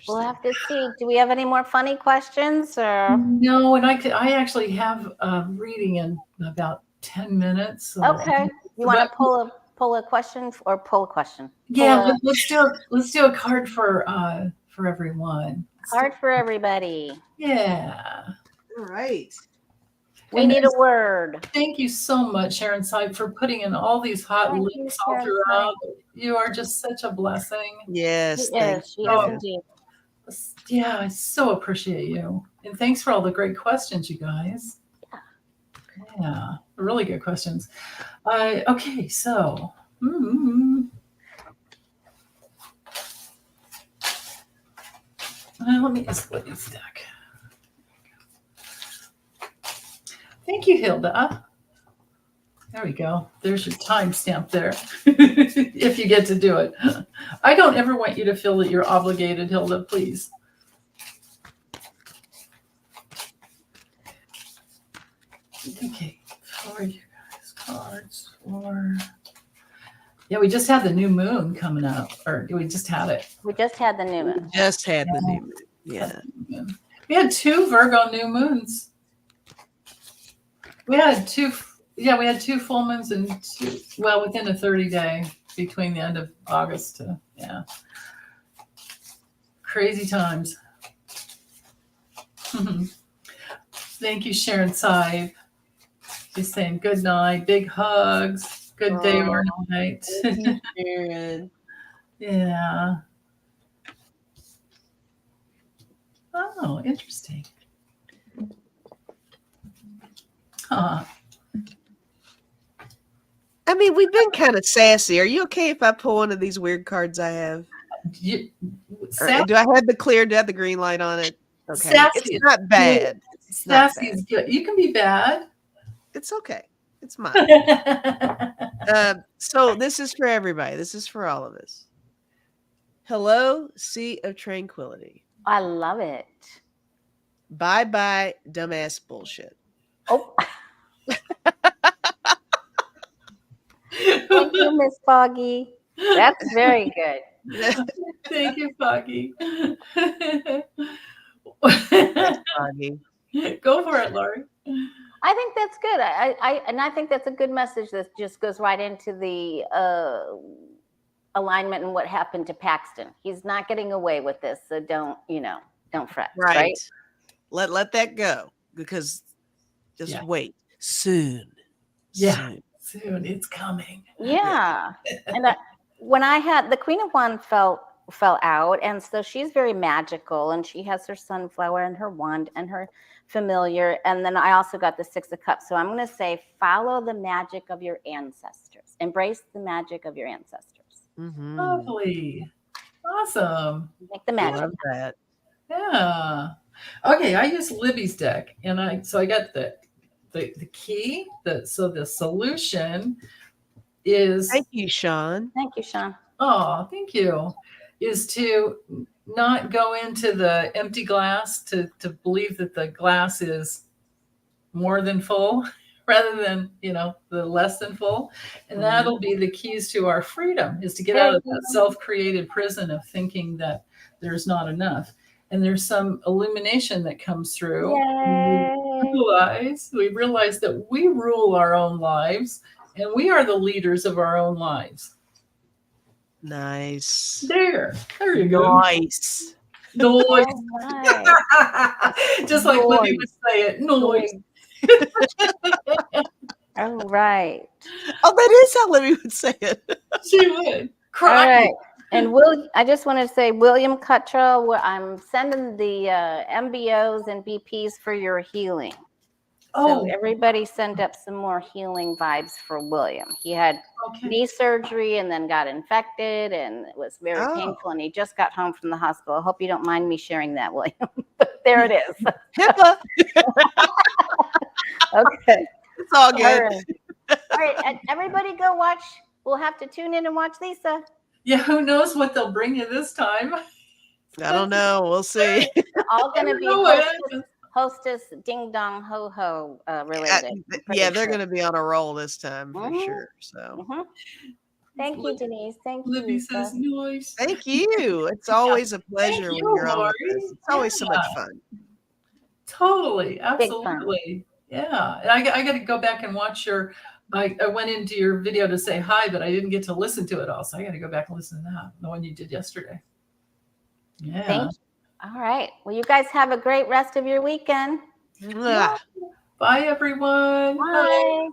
[SPEAKER 2] We'll have to see. Do we have any more funny questions? Or
[SPEAKER 1] no? And I actually have reading in about 10 minutes. So.
[SPEAKER 2] Okay. You want to pull a question or pull a question?
[SPEAKER 1] Yeah, let's do a card for everyone.
[SPEAKER 2] Card for everybody.
[SPEAKER 1] Yeah.
[SPEAKER 3] all right.
[SPEAKER 2] We need a word.
[SPEAKER 1] Thank you so much, Sharon Seib, for putting in all these hot links all throughout. You are just such a blessing.
[SPEAKER 3] Yes,
[SPEAKER 2] she is indeed.
[SPEAKER 1] Yeah, I so appreciate you. And thanks for all the great questions, you guys. Yeah, really good questions. Okay, so let me just let you stack. Thank you, Hilda. There we go. There's your timestamp there. If you get to do it. I don't ever want you to feel that you're obligated, Hilda, please. Okay, for you guys, cards for. Yeah, we just had the new moon coming up, or we just had it.
[SPEAKER 2] We just had the new moon.
[SPEAKER 3] Just had the new moon. Yeah.
[SPEAKER 1] We had 2 Virgo new moons. We had 2 full moons and 2, well, within a 30-day between the end of August to, crazy times. Thank you, Sharon Seib. She's saying good night, big hugs, good day or night.
[SPEAKER 3] Sharon.
[SPEAKER 1] Yeah. Oh, interesting. Huh.
[SPEAKER 3] I mean, we've been kind of sassy. Are you okay if I pull one of these weird cards I have? Do I have the clear? Do I have the green light on it? Okay.
[SPEAKER 1] Sassy.
[SPEAKER 3] It's not bad.
[SPEAKER 1] Sassy is good. You can be bad.
[SPEAKER 3] It's okay. It's mine. So this is for everybody. This is for all of us. Hello, Sea of Tranquility.
[SPEAKER 2] I love it.
[SPEAKER 3] Bye-bye, dumbass bullshit.
[SPEAKER 2] Oh. Thank you, Miss Foggy. That's very good.
[SPEAKER 1] Thank you, Foggy.
[SPEAKER 3] Thanks, Foggy.
[SPEAKER 1] Go for it, Lori.
[SPEAKER 2] I think that's good. I think that's a good message that just goes right into the alignment and what happened to Paxton. He's not getting away with this, so don't fret. Right.
[SPEAKER 3] Let that go, because just wait. Soon.
[SPEAKER 1] Soon it's coming.
[SPEAKER 2] Yeah. And when I had the Queen of Wands fell out, and so she's very magical, and she has her sunflower and her wand and her familiar, and then I also got the 6 of Cups. So I'm going to say, follow the magic of your ancestors. Embrace the magic of your ancestors.
[SPEAKER 3] Mm-hmm.
[SPEAKER 1] Lovely. Awesome.
[SPEAKER 2] Make the magic.
[SPEAKER 3] I love that.
[SPEAKER 1] Yeah. Okay, I use Libby's deck, and I got the key. So the solution is.
[SPEAKER 3] Thank you, Sean.
[SPEAKER 2] Thank you, Sean.
[SPEAKER 1] Oh, thank you. Is to not go into the empty glass, to believe that the glass is more than full, rather than, the less than full. And that'll be the keys to our freedom, is to get out of that self-created prison of thinking that there's not enough. And there's some illumination that comes through. We realize that we rule our own lives and we are the leaders of our own lives.
[SPEAKER 3] Nice.
[SPEAKER 1] There you go.
[SPEAKER 3] Nice.
[SPEAKER 1] Noise.
[SPEAKER 2] Right.
[SPEAKER 1] Just like Libby would say it. Noise.
[SPEAKER 2] All right.
[SPEAKER 3] Oh, that is how Libby would say it.
[SPEAKER 1] She would.
[SPEAKER 2] All right. And I just want to say, William Cuttrell, I'm sending the MBOs and BPs for your healing. So everybody send up some more healing vibes for William. He had knee surgery and then got infected, and it was very painful, and he just got home from the hospital. I hope you don't mind me sharing that, William. But there it is.
[SPEAKER 3] HIPAA.
[SPEAKER 2] Okay.
[SPEAKER 3] It's all good.
[SPEAKER 2] All right. Everybody go watch. We'll have to tune in and watch Lisa.
[SPEAKER 1] Yeah, who knows what they'll bring you this time?
[SPEAKER 3] I don't know. We'll see.
[SPEAKER 2] All going to be hostess ding dong ho ho related.
[SPEAKER 3] Yeah, they're going to be on a roll this time for sure. So,
[SPEAKER 2] thank you, Denise. Thank you.
[SPEAKER 1] Libby says noise.
[SPEAKER 3] Thank you. It's always a pleasure when you're on with us. It's always so much fun.
[SPEAKER 1] Totally, absolutely, yeah. And I got to go back and watch your. I went into your video to say hi, but I didn't get to listen to it all, so I got to go back and listen to that, the one you did yesterday. Yeah.
[SPEAKER 2] Thank you. All right. Well, you guys have a great rest of your weekend.
[SPEAKER 1] Bye, everyone.
[SPEAKER 2] Bye.